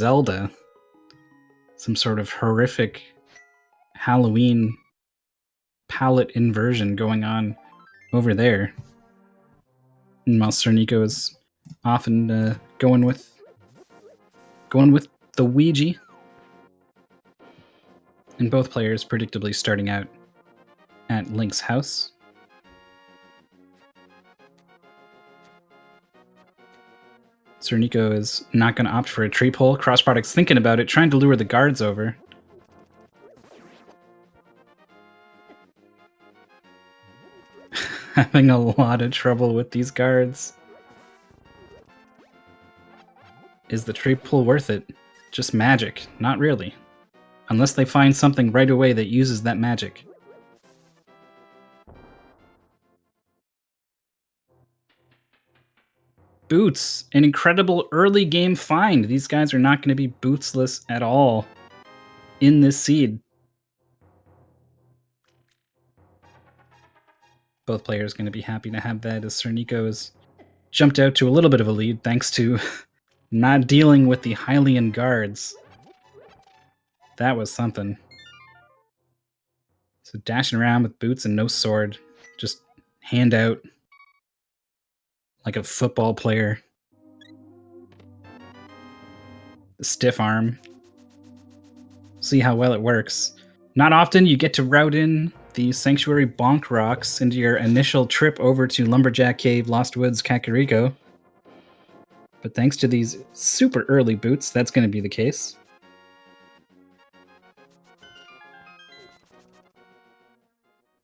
Zelda. Some sort of horrific Halloween palette inversion going on over there. And while SirNiko is often going with the Ouija. And both players predictably starting out at Link's house. SirNiko is not going to opt for a tree pull. CrossProduct's thinking about it, trying to lure the guards over. Having a lot of trouble with these guards. Is the tree pull worth it? Just magic. Not really. Unless they find something right away that uses that magic. Boots. An incredible early game find. These guys are not going to be bootsless at all in this seed. Both players going to be happy to have that, as SirNiko has jumped out to a little bit of a lead thanks to not dealing with the Hylian guards. That was something. So dashing around with boots and no sword. Just hand out like a football player. The stiff arm. See how well it works. Not often you get to route in the Sanctuary Bonk Rocks into your initial trip over to Lumberjack Cave, Lost Woods, Kakariko. But thanks to these super early boots, that's going to be the case.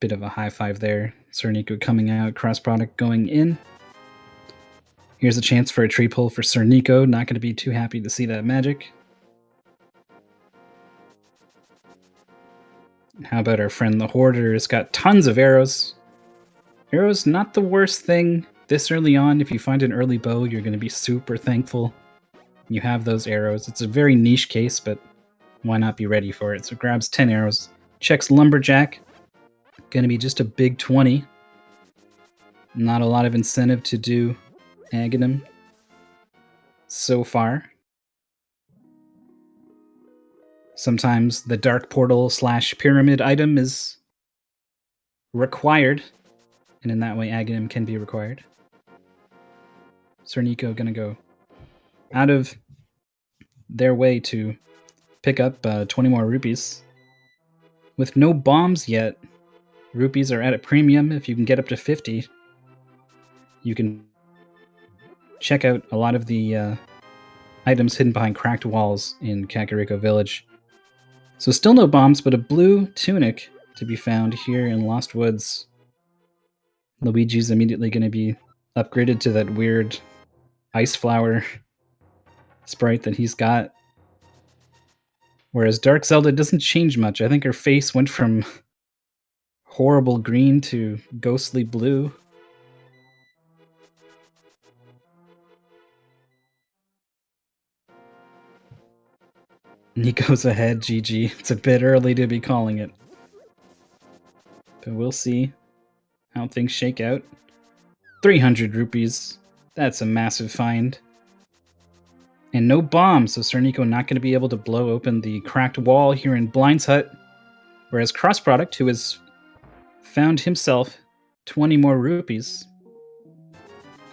Bit of a high five there. SirNiko coming out, CrossProduct going in. Here's a chance for a tree pull for SirNiko. Not going to be too happy to see that magic. How about our friend the Hoarder? Has got tons of arrows. Arrows, not the worst thing this early on. If you find an early bow, you're going to be super thankful you have those arrows. It's a very niche case, but why not be ready for it? So grabs 10 arrows. Checks Lumberjack. Going to be just a big 20. Not a lot of incentive to do Aghanim so far. Sometimes the Dark Portal / Pyramid item is required, and in that way Aghanim can be required. SirNiko gonna go out of their way to pick up 20 more rupees. With no bombs yet, rupees are at a premium. If you can get up to 50, you can check out a lot of the items hidden behind cracked walls in Kakariko Village. So still no bombs, but a blue tunic to be found here in Lost Woods. Luigi's immediately going to be upgraded to that weird ice flower sprite that he's got. Whereas Dark Zelda doesn't change much. I think her face went from horrible green to ghostly blue. Nico's ahead, GG. It's a bit early to be calling it. But we'll see how things shake out. 300 rupees. That's a massive find. And no bombs, so SirNiko not going to be able to blow open the cracked wall here in Blind's Hut. Whereas CrossProduct, who has found himself 20 more rupees,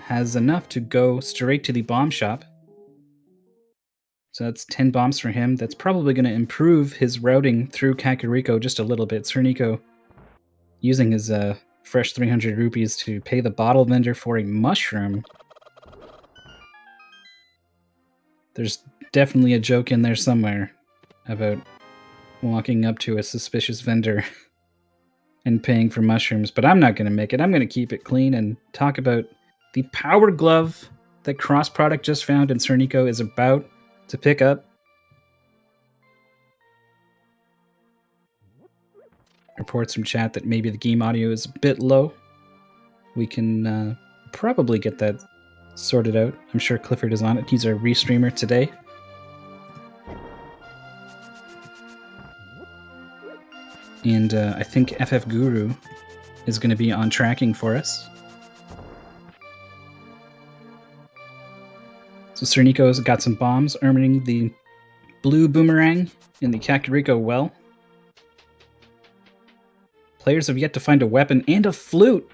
has enough to go straight to the bomb shop. So that's 10 bombs for him. That's probably going to improve his routing through Kakariko just a little bit. SirNiko using his fresh 300 rupees to pay the bottle vendor for a mushroom. There's definitely a joke in there somewhere about walking up to a suspicious vendor and paying for mushrooms, but I'm not going to make it. I'm going to keep it clean and talk about the power glove that CrossProduct just found and SirNiko is about to pick up. Reports from chat that maybe the game audio is a bit low. We can probably get that sorted out. I'm sure Clifford is on it. He's our restreamer today. And I think FF Guru is going to be on tracking for us. So SirNiko's got some bombs, earning the blue boomerang in the Kakariko well. Players have yet to find a weapon and a flute.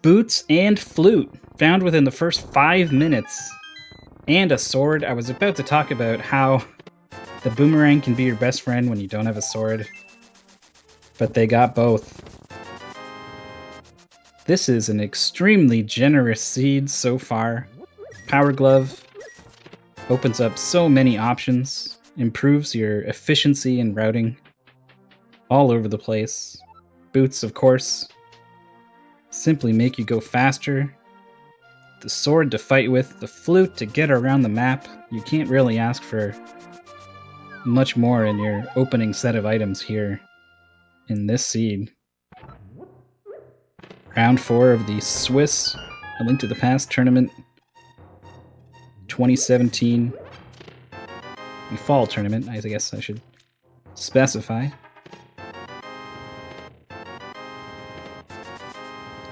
Boots and flute found within the first 5 minutes. And a sword. I was about to talk about how the boomerang can be your best friend when you don't have a sword. But they got both. This is an extremely generous seed so far. Power Glove opens up so many options, improves your efficiency and routing all over the place. Boots, of course, simply make you go faster. The sword to fight with, the flute to get around the map. You can't really ask for much more in your opening set of items here in this seed. Round 4 of the Swiss A Link to the Past tournament 2017. The fall tournament, I guess I should specify.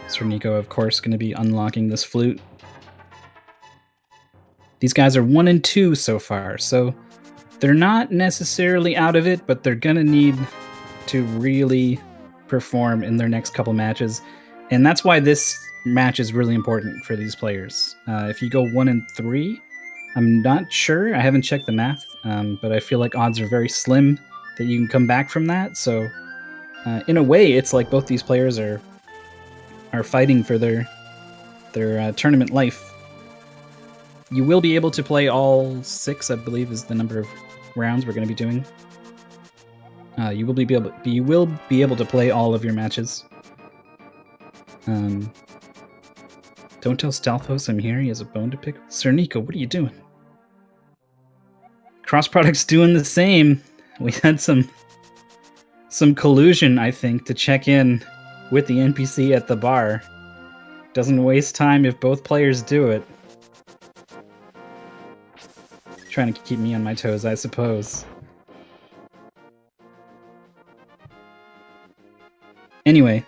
SirNiko, of course, going to be unlocking this flute. These guys are 1 and 2 so far, so they're not necessarily out of it, but they're going to need to really perform in their next couple matches. And that's why this match is really important for these players. If you go 1 and 3, I'm not sure. I haven't checked the math, but I feel like odds are very slim that you can come back from that. So in a way, it's like both these players are fighting for their tournament life. You will be able to play all 6, I believe, is the number of rounds we're going to be doing. You will be able to play all of your matches. Don't tell Stealthos I'm here. He has a bone to pick. SirNiko, what are you doing? CrossProduct's doing the same. We had some collusion, I think, to check in with the NPC at the bar. Doesn't waste time if both players do it. Trying to keep me on my toes, I suppose. Anyway,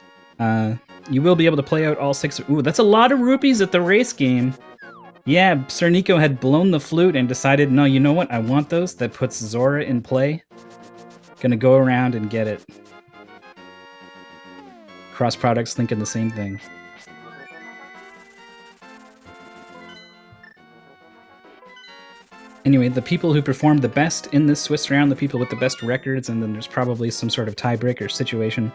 you will be able to play out all 6. Ooh, that's a lot of rupees at the race game. Yeah, SirNiko had blown the flute and decided, no, you know what? I want those. That puts Zora in play. Gonna go around and get it. CrossProduct's thinking the same thing. Anyway, the people who performed the best in this Swiss round, the people with the best records, and then there's probably some sort of tiebreaker situation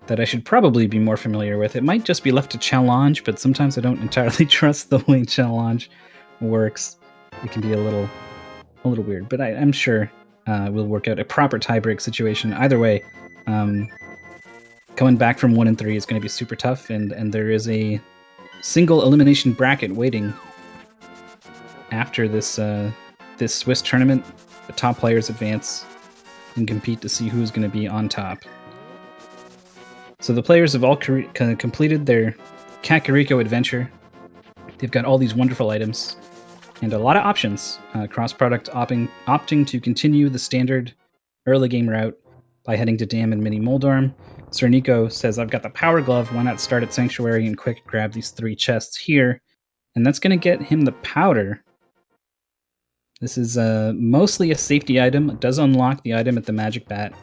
that I should probably be more familiar with. It might just be left to challenge, but sometimes I don't entirely trust the way challenge works. It can be a little weird, but I'm sure we'll work out a proper tiebreak situation. Either way, coming back from 1 and 3 is going to be super tough, and there is a single elimination bracket waiting after this this Swiss tournament. The top players advance and compete to see who's going to be on top. So the players have all completed their Kakariko adventure. They've got all these wonderful items and a lot of options. CrossProduct opting to continue the standard early game route by heading to Dam and Mini Moldorm. SirNiko says, I've got the Power Glove, why not start at Sanctuary and quick grab these 3 chests here? And that's going to get him the powder. This is mostly a safety item. It does unlock the item at the Magic Bat.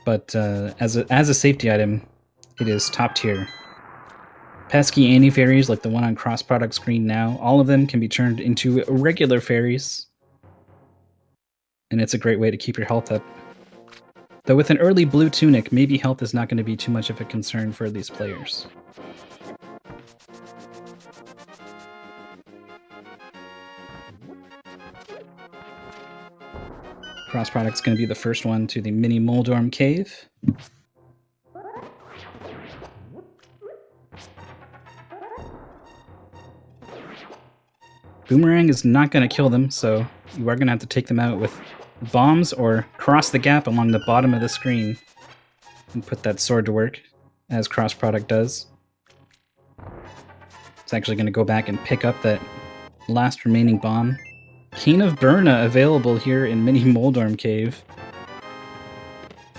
But as a safety item, it is top tier. Pesky anti-fairies like the one on CrossProduct screen now, all of them can be turned into regular fairies. And it's a great way to keep your health up. Though with an early blue tunic, maybe health is not going to be too much of a concern for these players. CrossProduct's going to be the first one to the Mini Moldorm Cave. Boomerang is not going to kill them, so you are going to have to take them out with bombs or cross the gap along the bottom of the screen and put that sword to work, as CrossProduct does. It's actually going to go back and pick up that last remaining bomb. Cane of Burna available here in Mini Moldorm Cave.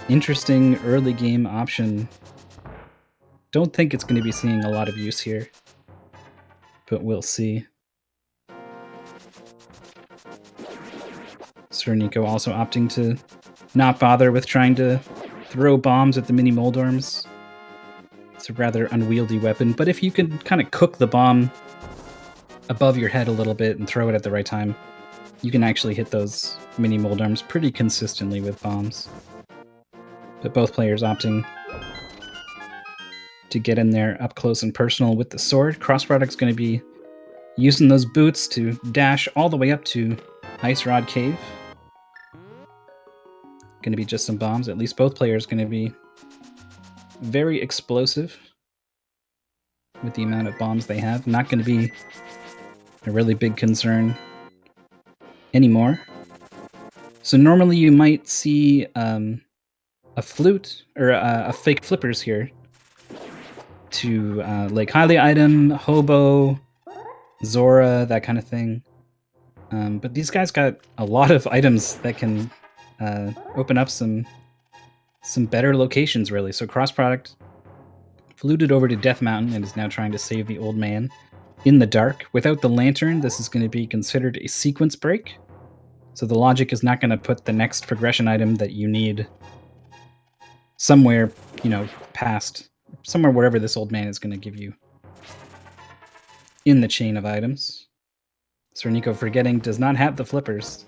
Interesting early game option. Don't think it's going to be seeing a lot of use here, but we'll see. SirNiko also opting to not bother with trying to throw bombs at the mini Moldorms. It's a rather unwieldy weapon, but if you can kind of cook the bomb above your head a little bit and throw it at the right time, you can actually hit those mini Moldorms pretty consistently with bombs. But both players opting to get in there up close and personal with the sword. CrossProduct's going to be using those boots to dash all the way up to Ice Rod Cave. Going to be just some bombs. At least both players going to be very explosive with the amount of bombs they have. Not going to be a really big concern anymore. So normally you might see a flute or a fake flippers here to Lake Highly item, Hobo, Zora, that kind of thing. But these guys got a lot of items that can open up some better locations, really. So CrossProduct fluted over to Death Mountain and is now trying to save the old man in the dark. Without the lantern, this is going to be considered a sequence break. So the logic is not going to put the next progression item that you need somewhere, past, somewhere wherever this old man is going to give you in the chain of items. SirNiko, forgetting, does not have the flippers.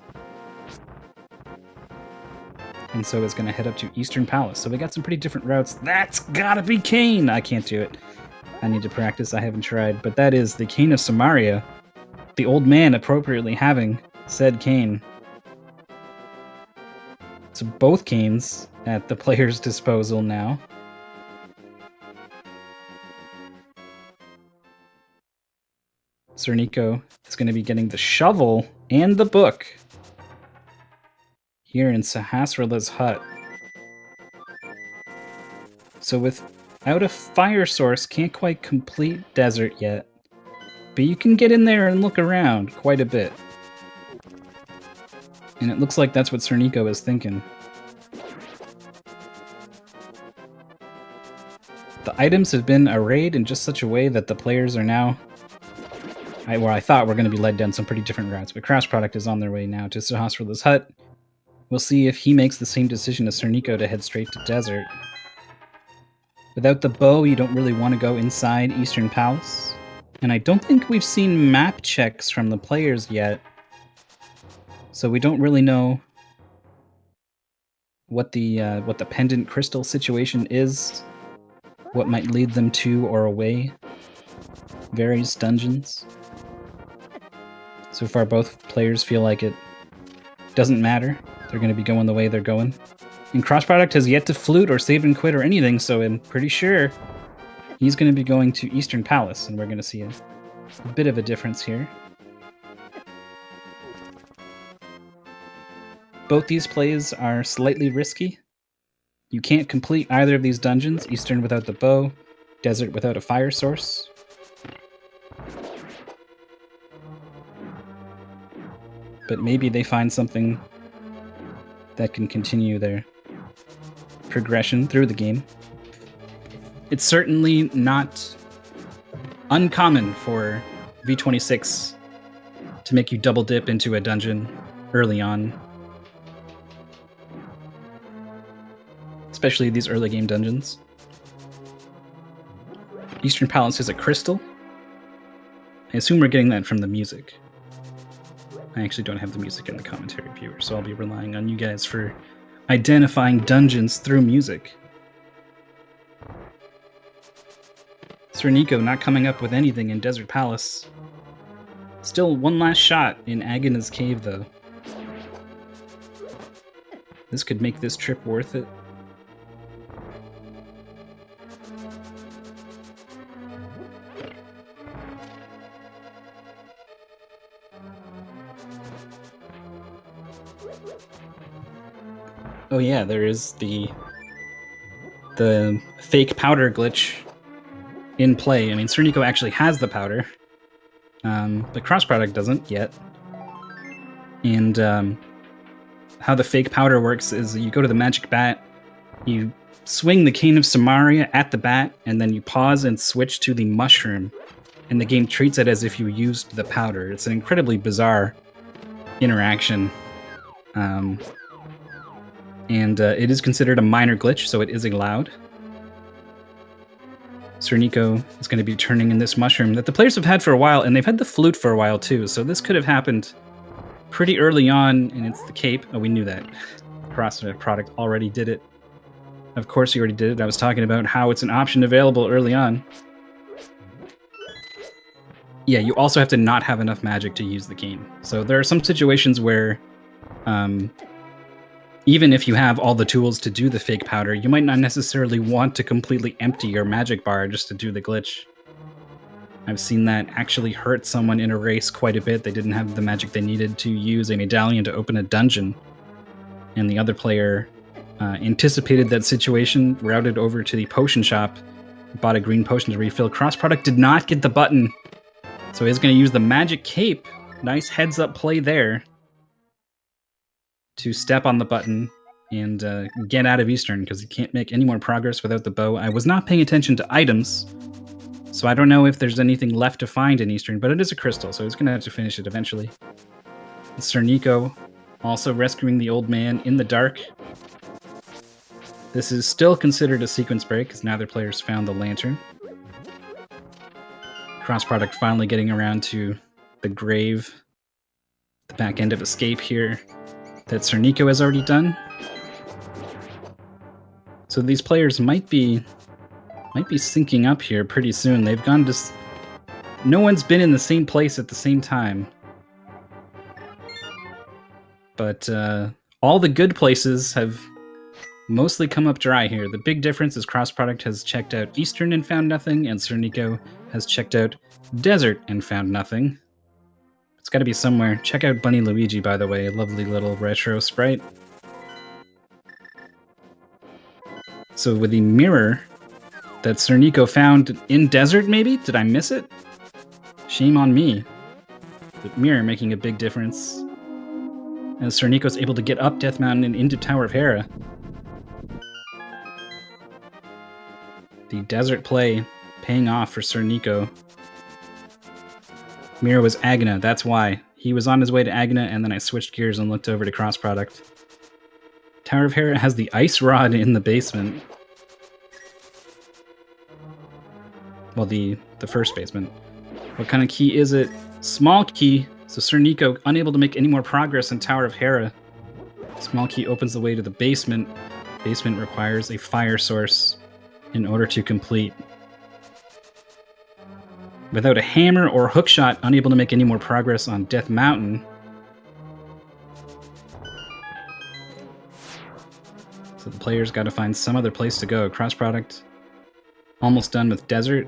And so is going to head up to Eastern Palace. So we got some pretty different routes. That's gotta be Kane! I can't do it. I need to practice. I haven't tried. But that is the Cane of Samaria. The old man appropriately having said Cane. So both canes at the player's disposal now. SirNiko is going to be getting the shovel and the book here in Sahasrah's hut. So without a fire source, can't quite complete desert yet. But you can get in there and look around quite a bit. And it looks like that's what SirNiko is thinking. The items have been arrayed in just such a way that the players are now... I thought we're going to be led down some pretty different routes, but CrossProduct is on their way now to Sahasrah's hut. We'll see if he makes the same decision as SirNiko to head straight to desert. Without the bow, you don't really want to go inside Eastern Palace. And I don't think we've seen map checks from the players yet. So we don't really know what the pendant crystal situation is, what might lead them to or away various dungeons. So far, both players feel like it doesn't matter. They're going to be going the way they're going. And CrossProduct has yet to flute or save and quit or anything, so I'm pretty sure he's going to be going to Eastern Palace, and we're going to see a bit of a difference here. Both these plays are slightly risky. You can't complete either of these dungeons, Eastern without the bow, Desert without a fire source. But maybe they find something that can continue their progression through the game. It's certainly not uncommon for V26 to make you double dip into a dungeon early on. Especially these early game dungeons. Eastern Palace is a crystal. I assume we're getting that from the music. I actually don't have the music in the commentary viewer, so I'll be relying on you guys for identifying dungeons through music. SirNiko not coming up with anything in Desert Palace. Still one last shot in Agana's Cave, though. This could make this trip worth it. Oh yeah, there is the fake powder glitch in play. I mean, SirNiko actually has the powder, but CrossProduct doesn't yet. And how the fake powder works is you go to the magic bat, you swing the Cane of Samaria at the bat, and then you pause and switch to the mushroom, and the game treats it as if you used the powder. It's an incredibly bizarre interaction. And it is considered a minor glitch, so it is allowed. SirNiko is going to be turning in this mushroom that the players have had for a while, and they've had the flute for a while too, so this could have happened pretty early on, and it's the cape. Oh, we knew that. CrossProduct already did it. Of course he already did it. I was talking about how it's an option available early on. Yeah, you also have to not have enough magic to use the game. So there are some situations where even if you have all the tools to do the fake powder, you might not necessarily want to completely empty your magic bar just to do the glitch. I've seen that actually hurt someone in a race quite a bit. They didn't have the magic they needed to use a medallion to open a dungeon. And the other player anticipated that situation, routed over to the potion shop, bought a green potion to refill. CrossProduct did not get the button, so he's going to use the magic cape. Nice heads-up play there to step on the button and get out of Eastern, because he can't make any more progress without the bow. I was not paying attention to items, so I don't know if there's anything left to find in Eastern, but it is a crystal, so he's going to have to finish it eventually. SirNiko also rescuing the old man in the dark. This is still considered a sequence break, because neither player's found the lantern. CrossProduct finally getting around to the grave, the back end of escape here that SirNiko has already done. So these players might be syncing up here pretty soon. They've gone to... No one's been in the same place at the same time. But all the good places have mostly come up dry here. The big difference is CrossProduct has checked out Eastern and found nothing, and SirNiko has checked out Desert and found nothing. It's got to be somewhere. Check out Bunny Luigi, by the way. A lovely little retro sprite. So with the mirror that SirNiko found in Desert, maybe? Did I miss it? Shame on me. But mirror making a big difference, as SirNiko's able to get up Death Mountain and into Tower of Hera. The Desert play paying off for SirNiko. Mirror was Agna, that's why. He was on his way to Agna, and then I switched gears and looked over to CrossProduct. Tower of Hera has the ice rod in the basement. Well, the first basement. What kind of key is it? Small key. So SirNiko unable to make any more progress in Tower of Hera. Small key opens the way to the basement. Basement requires a fire source in order to complete. Without a hammer or hookshot, unable to make any more progress on Death Mountain. So the player's got to find some other place to go. CrossProduct almost done with Desert.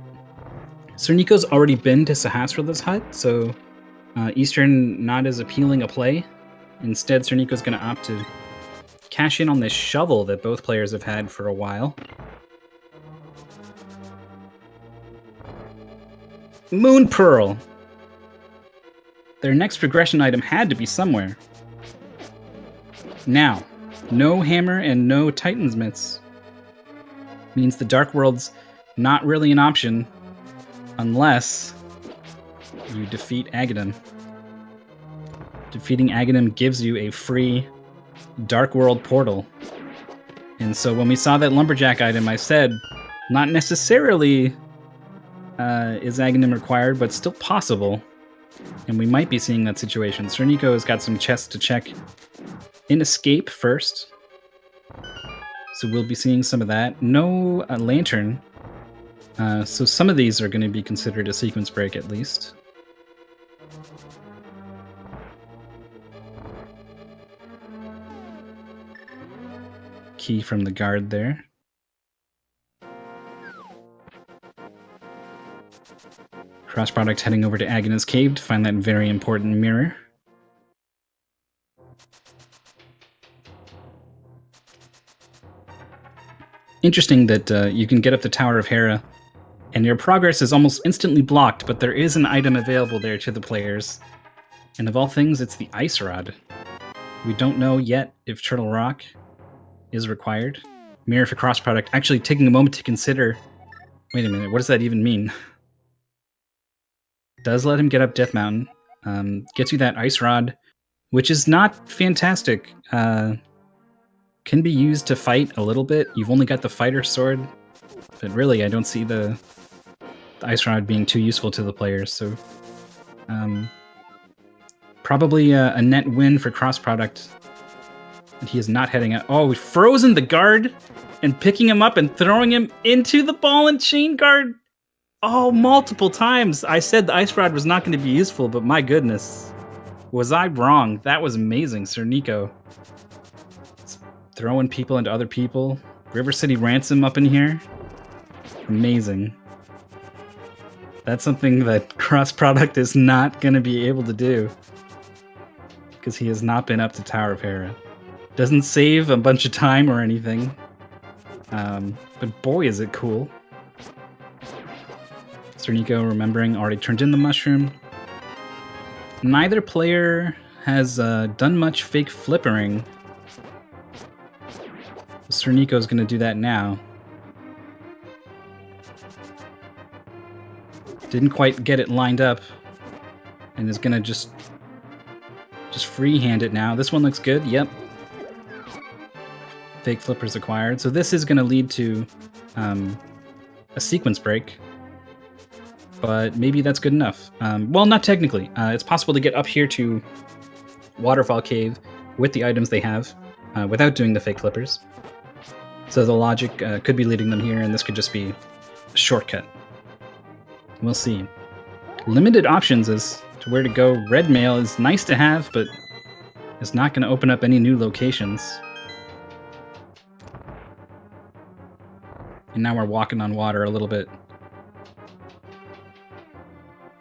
SirNiko's already been to Sahasrar's hut, so Eastern not as appealing a play. Instead, SirNiko's going to opt to cash in on this shovel that both players have had for a while. Moon Pearl! Their next progression item had to be somewhere. Now, no hammer and no Titan's Mitts. Means the Dark World's not really an option unless you defeat Aghanim. Defeating Aghanim gives you a free Dark World portal. And so when we saw that Lumberjack item, I said, not necessarily is Aghanim required, but still possible. And we might be seeing that situation. SirNiko has got some chests to check in Escape first. So we'll be seeing some of that. No lantern. So some of these are going to be considered a sequence break at least. Key from the guard there. CrossProduct heading over to Agha's cave to find that very important mirror. Interesting that you can get up the Tower of Hera and your progress is almost instantly blocked, but there is an item available there to the players. And of all things, it's the Ice Rod. We don't know yet if Turtle Rock is required. Mirror for CrossProduct actually taking a moment to consider, wait a minute, what does that even mean? Does let him get up Death Mountain, gets you that Ice Rod, which is not fantastic. Can be used to fight a little bit. You've only got the fighter sword, but really I don't see the ice rod being too useful to the players. So probably a net win for CrossProduct. And he is not heading out. Oh, we've frozen the guard and picking him up and throwing him into the ball and chain guard. Oh, multiple times. I said the ice rod was not going to be useful, but my goodness. Was I wrong? That was amazing, SirNiko. Throwing people into other people. River City Ransom up in here. Amazing. That's something that CrossProduct is not going to be able to do. Because he has not been up to Tower of Hera. Doesn't save a bunch of time or anything. But boy, is it cool. SirNiko, remembering, already turned in the mushroom. Neither player has done much fake flippering. SirNiko is going to do that now. Didn't quite get it lined up. And is going to just freehand it now. This one looks good. Yep. Fake flippers acquired. So this is going to lead to a sequence break. But maybe that's good enough. Well, not technically. It's possible to get up here to Waterfall Cave with the items they have without doing the fake flippers. So the logic could be leading them here, and this could just be a shortcut. We'll see. Limited options as to where to go. Red mail is nice to have, but it's not going to open up any new locations. And now we're walking on water a little bit.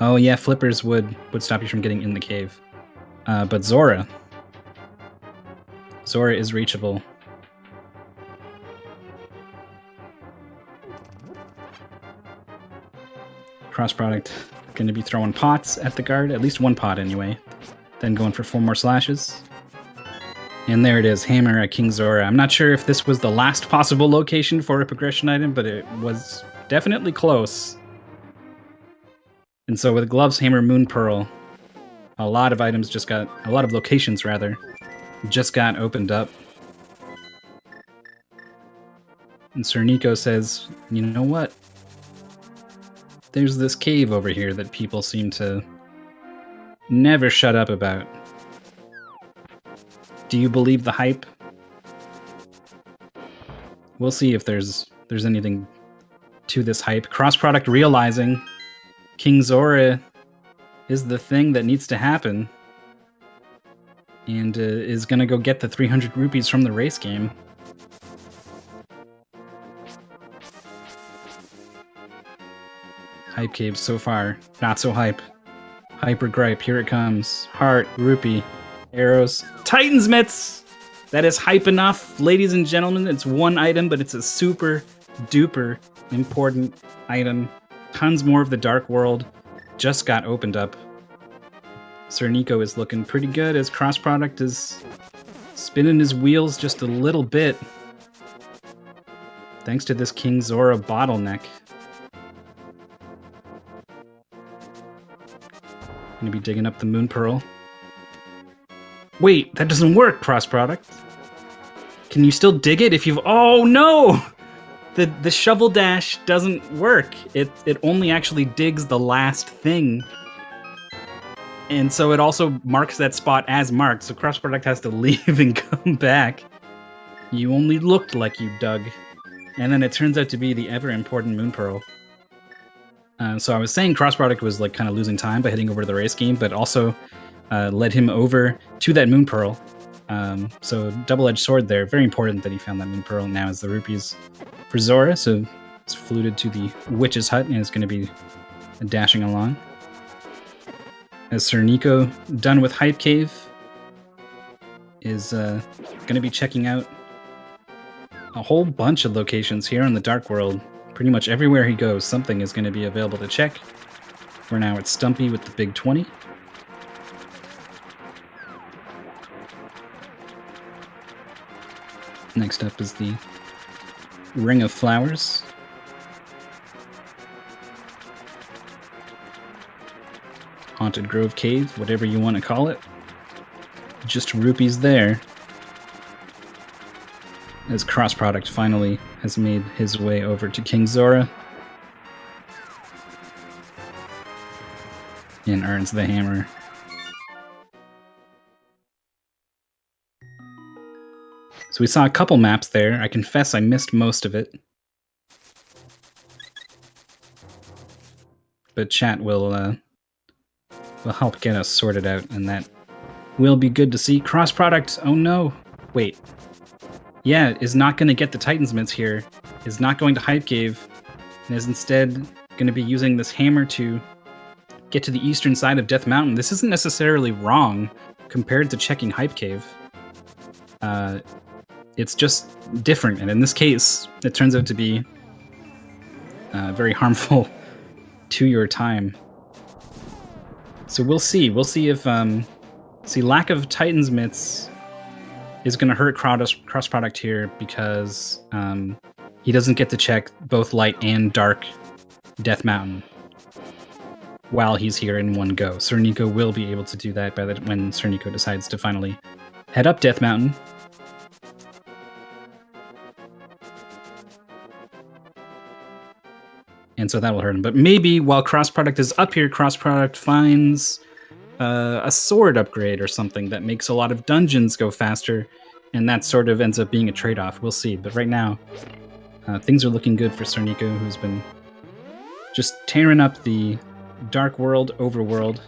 Oh yeah, flippers would stop you from getting in the cave. But Zora is reachable. CrossProduct going to be throwing pots at the guard, at least one pot anyway. Then going for 4 more slashes. And there it is, hammer at King Zora. I'm not sure if this was the last possible location for a progression item, but it was definitely close. And so with Gloves, Hammer, Moon Pearl, a lot of locations rather, just got opened up. And SirNiko says, you know what? There's this cave over here that people seem to never shut up about. Do you believe the hype? We'll see if there's anything to this hype. CrossProduct realizing King Zora is the thing that needs to happen, and is gonna go get the 300 rupees from the race game. Hype cave so far, not so hype. Hyper gripe, here it comes. Heart, rupee, arrows, Titan's mitts! That is hype enough, ladies and gentlemen. It's one item, but it's a super duper important item. Tons more of the Dark World just got opened up. SirNiko is looking pretty good as CrossProduct is spinning his wheels just a little bit. Thanks to this King Zora bottleneck. Gonna be digging up the Moon Pearl. Wait, that doesn't work, CrossProduct. Can you still dig it if you've... Oh no! The shovel dash doesn't work. It only actually digs the last thing. And so it also marks that spot as marked, so CrossProduct has to leave and come back. You only looked like you dug. And then it turns out to be the ever-important Moon Pearl. So I was saying CrossProduct was like kind of losing time by heading over to the race game, but also led him over to that Moon Pearl. So double-edged sword there. Very important that he found that Moon Pearl. Now is the rupees for Zora, so it's fluted to the witch's hut and it's going to be dashing along. As SirNiko, done with Hype Cave, is going to be checking out a whole bunch of locations here in the Dark World. Pretty much everywhere he goes, something is going to be available to check. We're now at Stumpy with the big 20. Next up is the Ring of Flowers. Haunted Grove Cave, whatever you want to call it. just rupees there. As CrossProduct finally has made his way over to King Zora. And earns the hammer. So we saw a couple maps there. I confess I missed most of it. But chat will help get us sorted out, and that will be good to see. CrossProduct, oh no. Wait. Yeah, is not going to get the Titan's Mitts here, is not going to Hype Cave, and is instead going to be using this hammer to get to the eastern side of Death Mountain. This isn't necessarily wrong compared to checking Hype Cave. It's just different, and in this case, it turns out to be very harmful to your time. So we'll see. We'll see if lack of Titan's Mitts is going to hurt CrossProduct here because he doesn't get to check both light and dark Death Mountain while he's here in one go. SirNiko will be able to do that when SirNiko decides to finally head up Death Mountain. And so that will hurt him. But maybe while CrossProduct is up here, CrossProduct finds a sword upgrade or something that makes a lot of dungeons go faster, and that sort of ends up being a trade-off. We'll see. But right now, things are looking good for SirNiko, who's been just tearing up the Dark World overworld.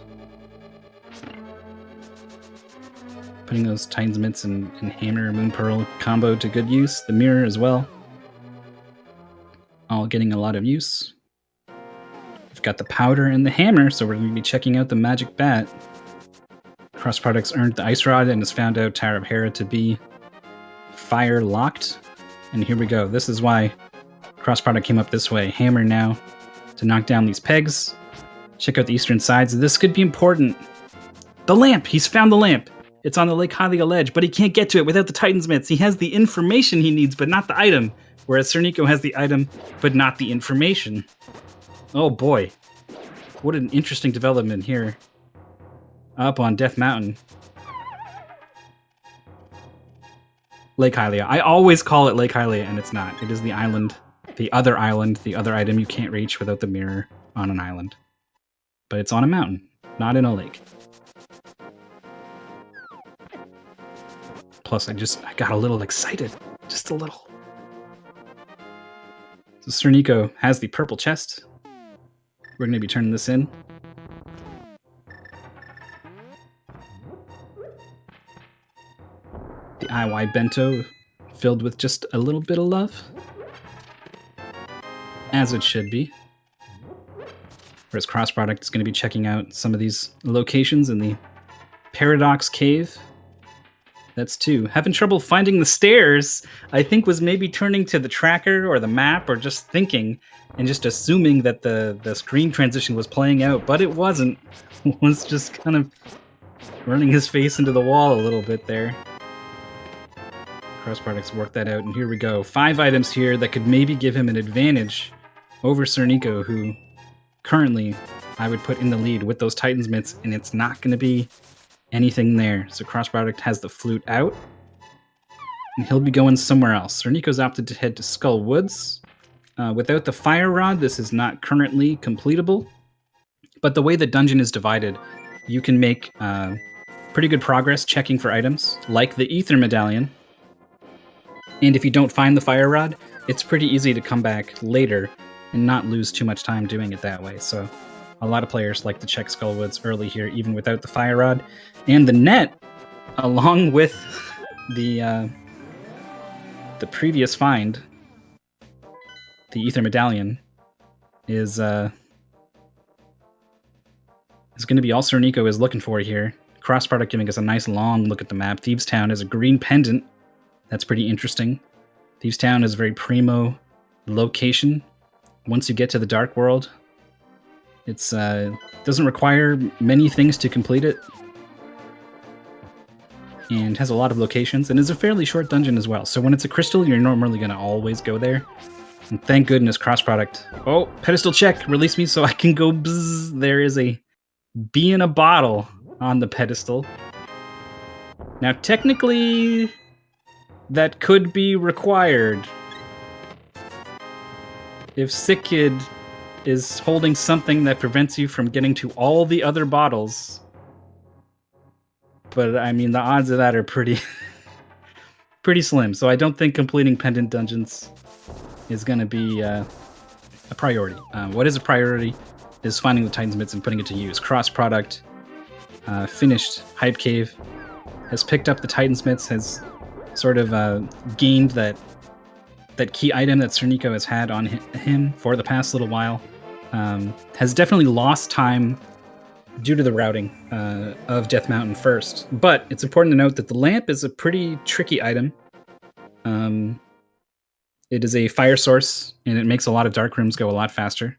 Putting those Titan's Mitts and Hammer, Moon Pearl combo to good use. The mirror as well. All getting a lot of use. We've got the powder and the hammer, so we're going to be checking out the magic bat. CrossProduct's earned the Ice Rod and has found out Tower of Hera to be fire locked. And here we go. This is why CrossProduct came up this way. Hammer now to knock down these pegs. Check out the eastern sides. This could be important. The lamp! He's found the lamp! It's on the Lake Hylia ledge, but he can't get to it without the Titan's Mitts. He has the information he needs, but not the item. Whereas SirNiko has the item, but not the information. Oh boy. What an interesting development here. Up on Death Mountain. Lake Hylia. I always call it Lake Hylia, and it's not. It is the island. The other item you can't reach without the mirror on an island. But it's on a mountain, not in a lake. Plus, I got a little excited. Just a little. So SirNiko has the purple chest. We're going to be turning this in. The IY bento filled with just a little bit of love. As it should be. Whereas CrossProduct is going to be checking out some of these locations in the Paradox Cave. That's 2. Having trouble finding the stairs, I think was maybe turning to the tracker or the map or just thinking and just assuming that the screen transition was playing out, but it wasn't. It was just kind of running his face into the wall a little bit there. CrossProduct's worked that out, and here we go. 5 items here that could maybe give him an advantage over SirNiko, who currently I would put in the lead with those Titan's Mitts, and it's not going to be anything there. So CrossProduct has the flute out, and he'll be going somewhere else. SirNiko's opted to head to Skull Woods. Without the fire rod, this is not currently completable, but the way the dungeon is divided, you can make pretty good progress checking for items, like the Ether Medallion. And if you don't find the fire rod, it's pretty easy to come back later and not lose too much time doing it that way. So a lot of players like to check Skull Woods early here, even without the fire rod. And the net, along with the previous find, the Ether Medallion, is going to be all SirNiko is looking for here. CrossProduct giving us a nice long look at the map. Thieves Town has a green pendant. That's pretty interesting. Thieves Town is a very primo location. Once you get to the Dark World, it's doesn't require many things to complete it, and has a lot of locations, and is a fairly short dungeon as well. So when it's a crystal, you're normally going to always go there. And thank goodness CrossProduct. Oh, pedestal check. Release me so I can go bzzz. There is a bee in a bottle on the pedestal. Now, technically, that could be required. If Sick Kid is holding something that prevents you from getting to all the other bottles. But, I mean, the odds of that are pretty pretty slim, so I don't think completing pendant dungeons is going to be a priority. What is a priority is finding the Titan's Mitts and putting it to use. CrossProduct finished Hype Cave, has picked up the Titan's Mitts, has sort of gained that key item that SirNiko has had on him for the past little while. Has definitely lost time due to the routing of Death Mountain first. But it's important to note that the lamp is a pretty tricky item. It is a fire source, and it makes a lot of dark rooms go a lot faster.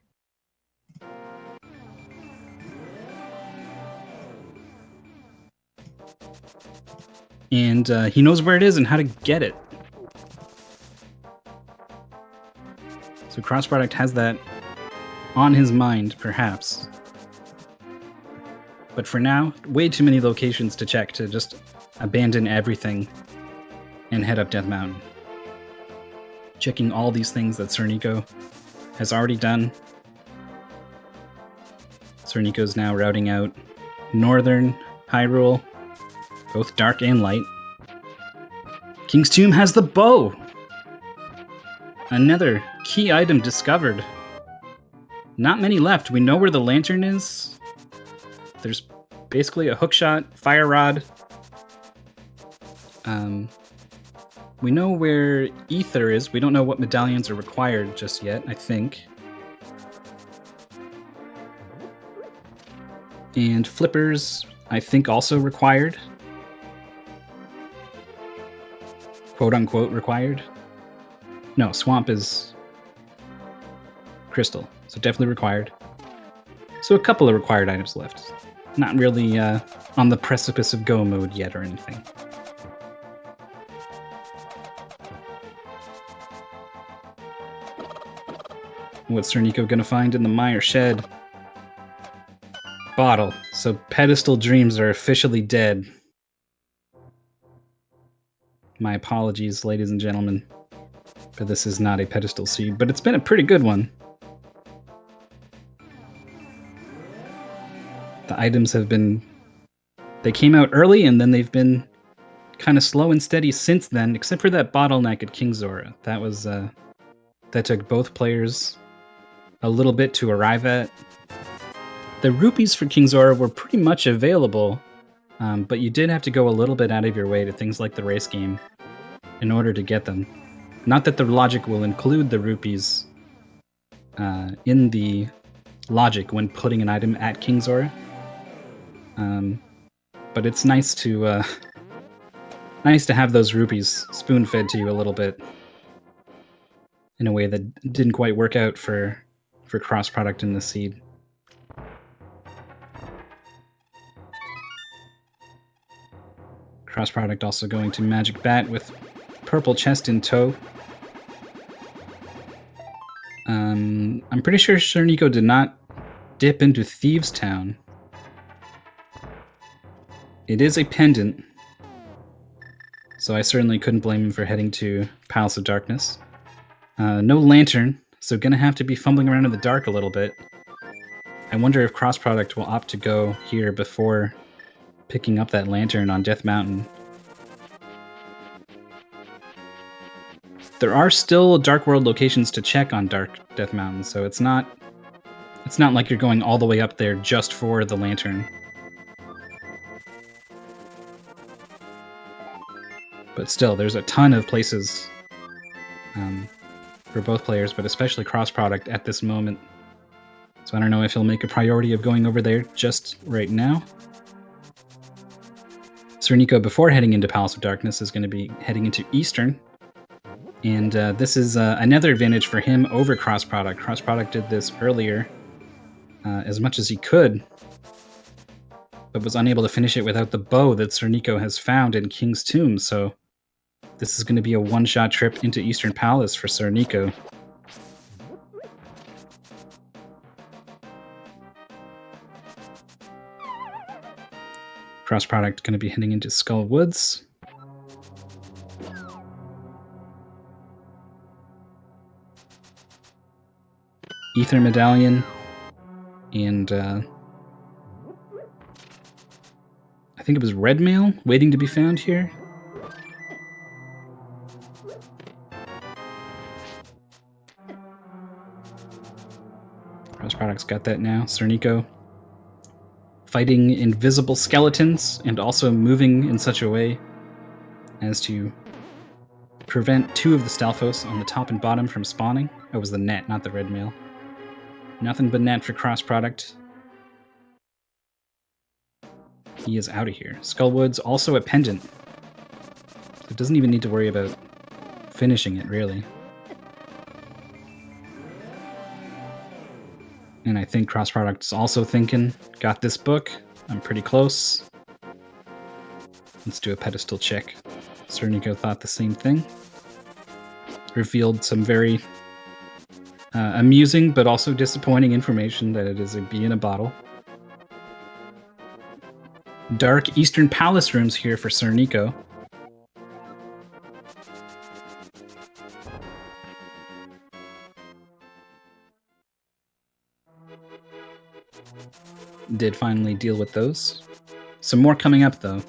And he knows where it is and how to get it. So CrossProduct has that on his mind, perhaps. But for now, way too many locations to check to just abandon everything and head up Death Mountain. Checking all these things that SirNiko has already done. SirNiko's now routing out Northern Hyrule, both dark and light. King's Tomb has the bow! Another key item discovered. Not many left. We know where the lantern is. There's basically a hookshot, fire rod. We know where Ether is. We don't know what medallions are required just yet, I think. And flippers, I think, also required. Quote-unquote required. No, swamp is crystal, so definitely required. So a couple of required items left. Not really on the precipice of go mode yet or anything. What's SirNiko gonna find in the mire shed? Bottle. So pedestal dreams are officially dead. My apologies, ladies and gentlemen, but this is not a pedestal seed, but it's been a pretty good one. The items have been... They came out early, and then they've been kind of slow and steady since then, except for that bottleneck at King Zora. That was... that took both players a little bit to arrive at. The rupees for King Zora were pretty much available, but you did have to go a little bit out of your way to things like the race game in order to get them. Not that the logic will include the rupees in the logic when putting an item at King Zora, but it's nice to have those rupees spoon-fed to you a little bit in a way that didn't quite work out for CrossProduct in the seed. CrossProduct also going to Magic Bat with purple chest in tow. I'm pretty sure SirNiko did not dip into Thieves Town. It is a pendant, so I certainly couldn't blame him for heading to Palace of Darkness. No lantern, so gonna have to be fumbling around in the dark a little bit. I wonder if CrossProduct will opt to go here before picking up that lantern on Death Mountain. There are still Dark World locations to check on Death Mountain, so it's not like you're going all the way up there just for the lantern. But still, there's a ton of places for both players, but especially CrossProduct at this moment. So I don't know if he'll make a priority of going over there just right now. SirNiko, before heading into Palace of Darkness, is going to be heading into Eastern. And this is another advantage for him over CrossProduct. CrossProduct did this earlier as much as he could, but was unable to finish it without the bow that SirNiko has found in King's Tomb, so this is going to be a one-shot trip into Eastern Palace for SirNiko. CrossProduct going to be heading into Skull Woods. Ether Medallion and I think it was Red Mail waiting to be found here. CrossProduct's got that now. SirNiko fighting invisible skeletons and also moving in such a way as to prevent 2 of the Stalfos on the top and bottom from spawning. It was the net, not the Red Mail. Nothing but net for CrossProduct. He is out of here. Skullwood's also a pendant. It doesn't even need to worry about finishing it, really. And I think CrossProduct is also thinking, got this book, I'm pretty close. Let's do a pedestal check. SirNiko thought the same thing. Revealed some very amusing but also disappointing information that it is a bee in a bottle. Dark Eastern Palace rooms here for SirNiko. Did finally deal with those. Some more coming up, though.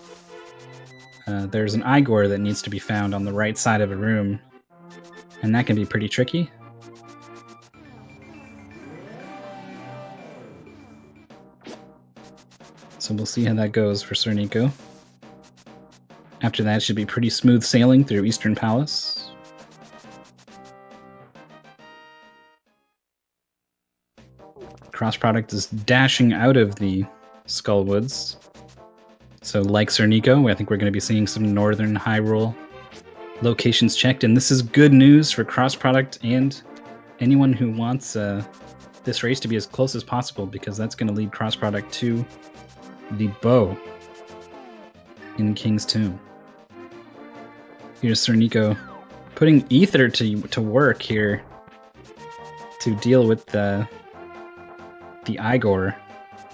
There's an Igor that needs to be found on the right side of a room, and that can be pretty tricky. So we'll see how that goes for SirNiko. After that, it should be pretty smooth sailing through Eastern Palace. CrossProduct is dashing out of the Skull Woods. So like SirNiko, I think we're going to be seeing some Northern Hyrule locations checked, and this is good news for CrossProduct and anyone who wants this race to be as close as possible, because that's going to lead CrossProduct to the bow in King's Tomb. Here's SirNiko putting Ether to work here to deal with the Igor.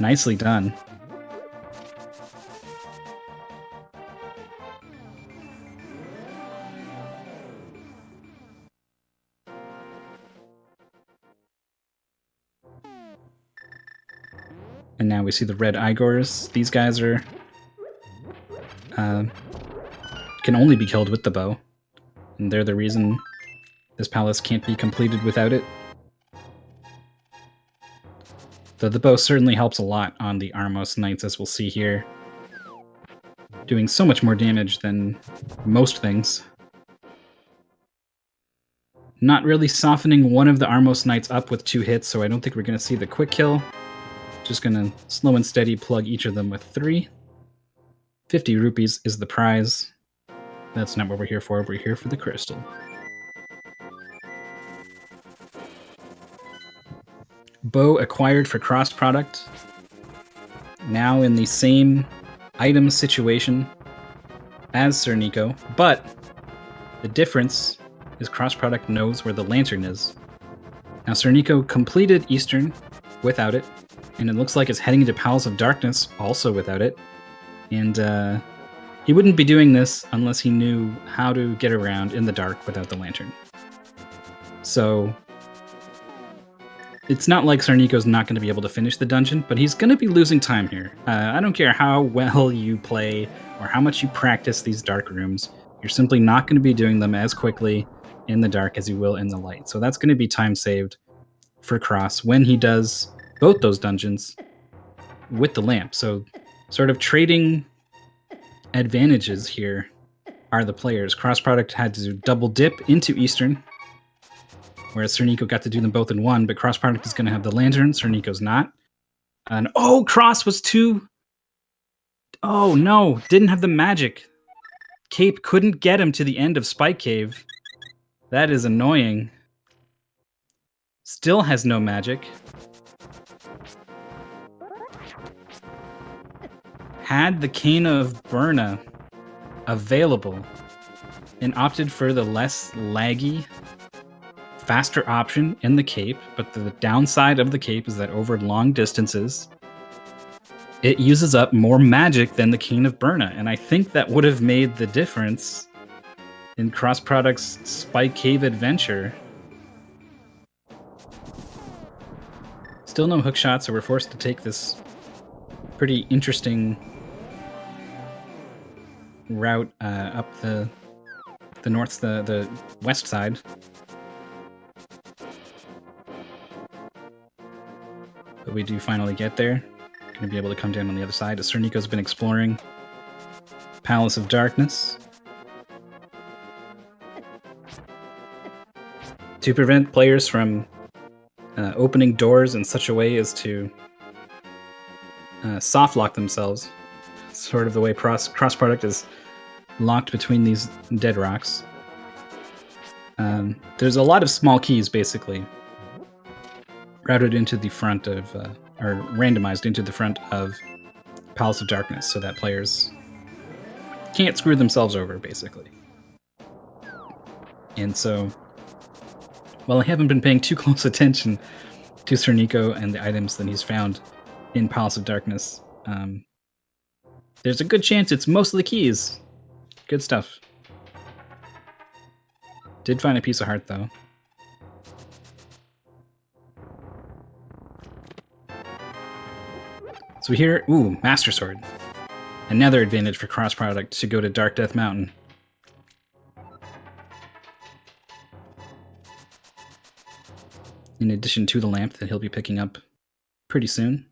Nicely done. And now we see the red Igors. These guys are can only be killed with the bow, and they're the reason this palace can't be completed without it. Though the bow certainly helps a lot on the Armos Knights, as we'll see here. Doing so much more damage than most things. Not really softening one of the Armos Knights up with 2 hits, so I don't think we're going to see the quick kill. Just going to slow and steady plug each of them with 3. 50 rupees is the prize. That's not what we're here for. We're here for the crystal. Bow acquired for CrossProduct. Now in the same item situation as SirNiko, but the difference is CrossProduct knows where the lantern is. Now SirNiko completed Eastern without it, and it looks like it's heading into Palace of Darkness also without it. And he wouldn't be doing this unless he knew how to get around in the dark without the lantern. So it's not like SirNiko's not going to be able to finish the dungeon, but he's going to be losing time here. I don't care how well you play or how much you practice these dark rooms, you're simply not going to be doing them as quickly in the dark as you will in the light. So that's going to be time saved for Cross when he does both those dungeons with the lamp. So sort of trading advantages here are the players. CrossProduct had to double dip into Eastern, whereas SirNiko got to do them both in one, but CrossProduct is going to have the lantern, SirNiko's not. And oh, Cross was too... Oh no, didn't have the magic. Cape couldn't get him to the end of Spike Cave. That is annoying. Still has no magic. Had the Cane of Burna available and opted for the less laggy, faster option in the Cape, but the downside of the Cape is that over long distances, it uses up more magic than the Cane of Burna, and I think that would have made the difference in CrossProduct's Spike Cave adventure. Still no hook shot, so we're forced to take this pretty interesting route up the west side. But we do finally get there. Gonna be able to come down on the other side as SirNiko's been exploring Palace of Darkness to prevent players from opening doors in such a way as to soft lock themselves. Sort of the way CrossProduct is locked between these dead rocks. There's a lot of small keys, basically, routed into the front of, or randomized into the front of Palace of Darkness, so that players can't screw themselves over, basically. And so, while I haven't been paying too close attention to SirNiko and the items that he's found in Palace of Darkness, there's a good chance it's mostly keys. Good stuff. Did find a piece of heart, though. So here, ooh, Master Sword. Another advantage for CrossProduct to go to Dark Death Mountain. In addition to the lamp that he'll be picking up pretty soon.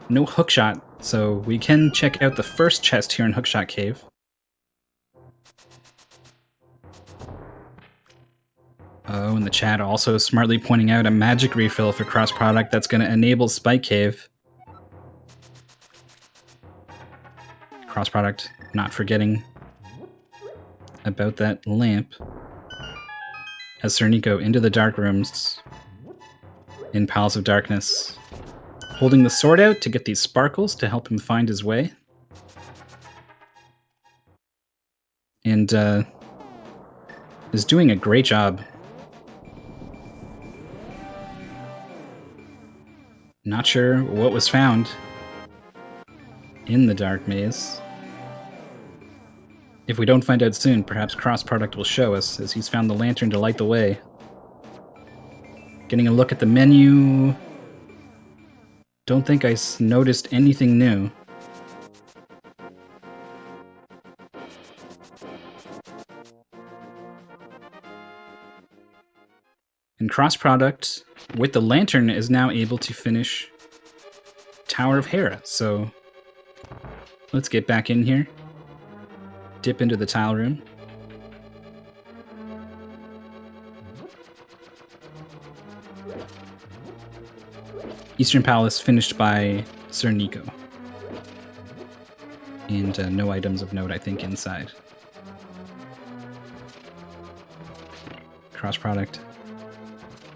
No hookshot, so we can check out the first chest here in Hookshot Cave. Oh, and the chat also smartly pointing out a magic refill for CrossProduct that's going to enable Spike Cave. CrossProduct not forgetting about that lamp. As SirNiko into the dark rooms in Palace of Darkness, holding the sword out to get these sparkles to help him find his way. And is doing a great job. Not sure what was found in the dark maze. If we don't find out soon, perhaps CrossProduct will show us, as he's found the lantern to light the way. Getting a look at the menu. Don't think I noticed anything new. And CrossProduct, with the lantern, is now able to finish Tower of Hera. So let's get back in here. Dip into the tile room. Eastern Palace finished by SirNiko. And no items of note, I think, inside. CrossProduct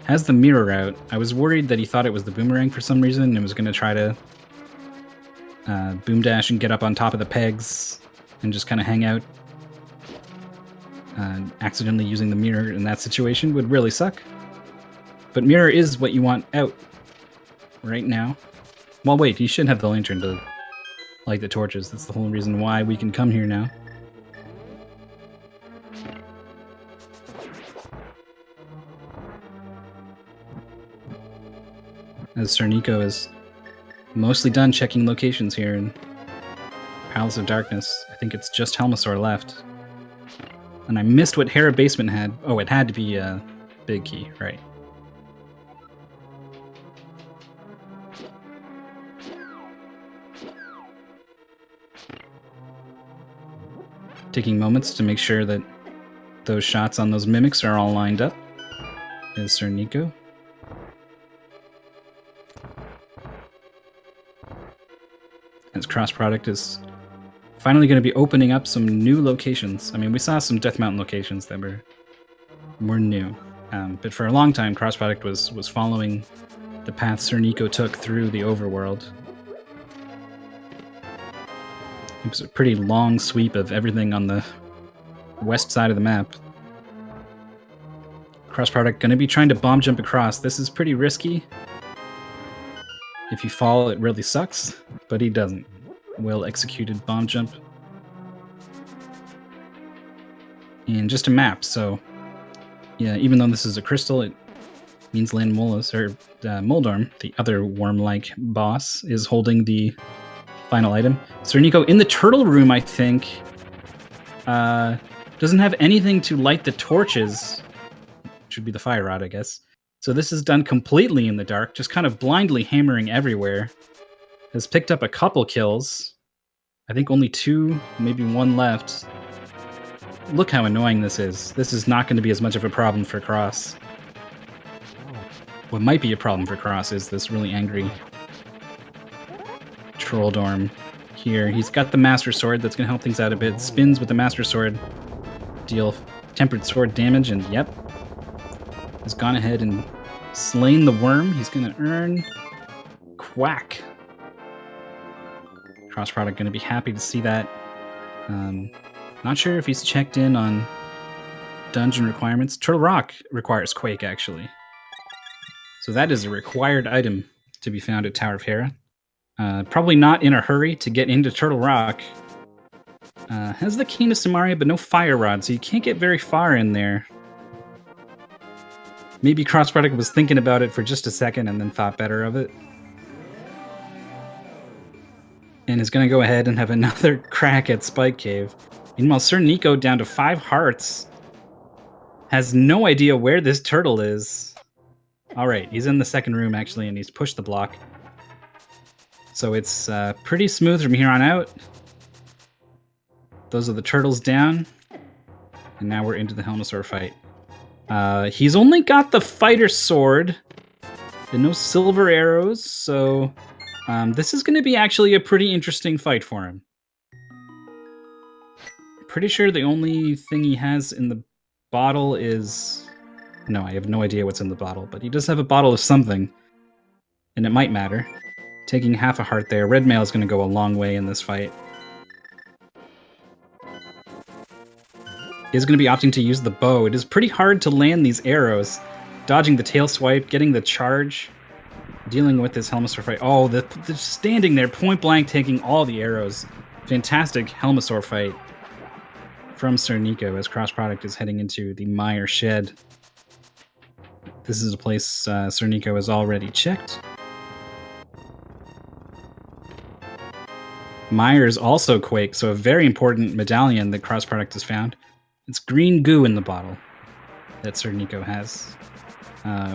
has the mirror out. I was worried that he thought it was the boomerang for some reason and was going to try to boom dash and get up on top of the pegs and just kind of hang out. Accidentally using the mirror in that situation would really suck. But mirror is what you want out right now. Well, wait, he should have the lantern to light the torches. That's the whole reason why we can come here now. As SirNiko is mostly done checking locations here in Palace of Darkness. I think it's just Helmasaur left. And I missed what Hera Basement had. Oh, it had to be a big key, right. Taking moments to make sure that those shots on those mimics are all lined up is SirNiko. As CrossProduct is finally going to be opening up some new locations. I mean, we saw some Death Mountain locations that were new. But for a long time, CrossProduct was following the path SirNiko took through the overworld. It was a pretty long sweep of everything on the west side of the map. CrossProduct going to be trying to bomb jump across. This is pretty risky. If you fall, it really sucks, but he doesn't. Well-executed bomb jump. And just a map, so yeah, even though this is a crystal, it means Landmolus, or Moldorm, the other worm-like boss, is holding the final item. SirNiko in the turtle room, I think, doesn't have anything to light the torches, which would be the fire rod, I guess. So this is done completely in the dark, just kind of blindly hammering everywhere. Has picked up a couple kills. I think only 2, maybe 1 left. Look how annoying this is. This is not going to be as much of a problem for Cross. What might be a problem for Cross is this really angry Trolldorm here. He's got the Master Sword that's going to help things out a bit. Spins with the Master Sword. Deal tempered sword damage, and yep. Has gone ahead and slain the worm. He's going to earn Quack. CrossProduct going to be happy to see that. Not sure if he's checked in on dungeon requirements. Turtle Rock requires Quake, actually. So that is a required item to be found at Tower of Hera. Probably not in a hurry to get into Turtle Rock. Has the Cane of Samaria, but no Fire Rod, so you can't get very far in there. Maybe CrossProduct was thinking about it for just a second and then thought better of it. And is going to go ahead and have another crack at Spike Cave. Meanwhile, SirNiko, down to 5 hearts, has no idea where this turtle is. Alright, he's in the second room, actually, and he's pushed the block. So it's pretty smooth from here on out. Those are the turtles down. And now we're into the Helmasaur fight. He's only got the fighter sword and no silver arrows, so this is going to be actually a pretty interesting fight for him. Pretty sure the only thing he has in the bottle is... No, I have no idea what's in the bottle, but he does have a bottle of something, and it might matter. Taking half a heart there. Red Mail is going to go a long way in this fight. He is going to be opting to use the bow. It is pretty hard to land these arrows. Dodging the tail swipe, getting the charge, dealing with this Helmasaur fight. Oh, the standing there, point blank, taking all the arrows. Fantastic Helmasaur fight from SirNiko as CrossProduct is heading into the Mire Shed. This is a place SirNiko has already checked. Mire is also Quake, so a very important medallion that CrossProduct has found. It's green goo in the bottle that SirNiko has.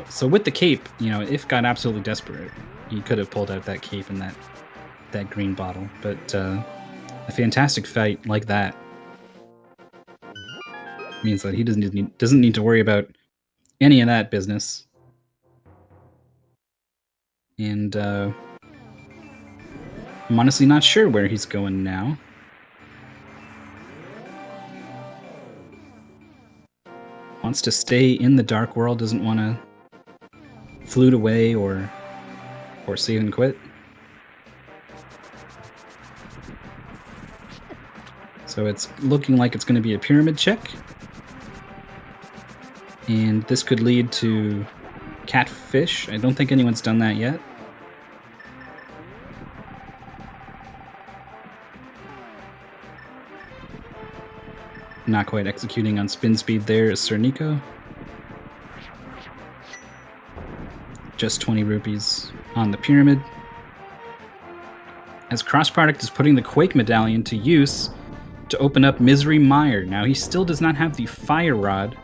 So with the cape, you know, if got absolutely desperate, he could have pulled out that cape and that green bottle. But a fantastic fight like that means that he doesn't need to worry about any of that business. And I'm honestly not sure where he's going now. Wants to stay in the Dark World, doesn't want to flute away or save and quit. So it's looking like it's going to be a pyramid check. And this could lead to Catfish. I don't think anyone's done that yet. Not quite executing on spin speed there is SirNiko. Just 20 rupees on the pyramid. As CrossProduct is putting the Quake medallion to use to open up Misery Mire. Now he still does not have the Fire Rod.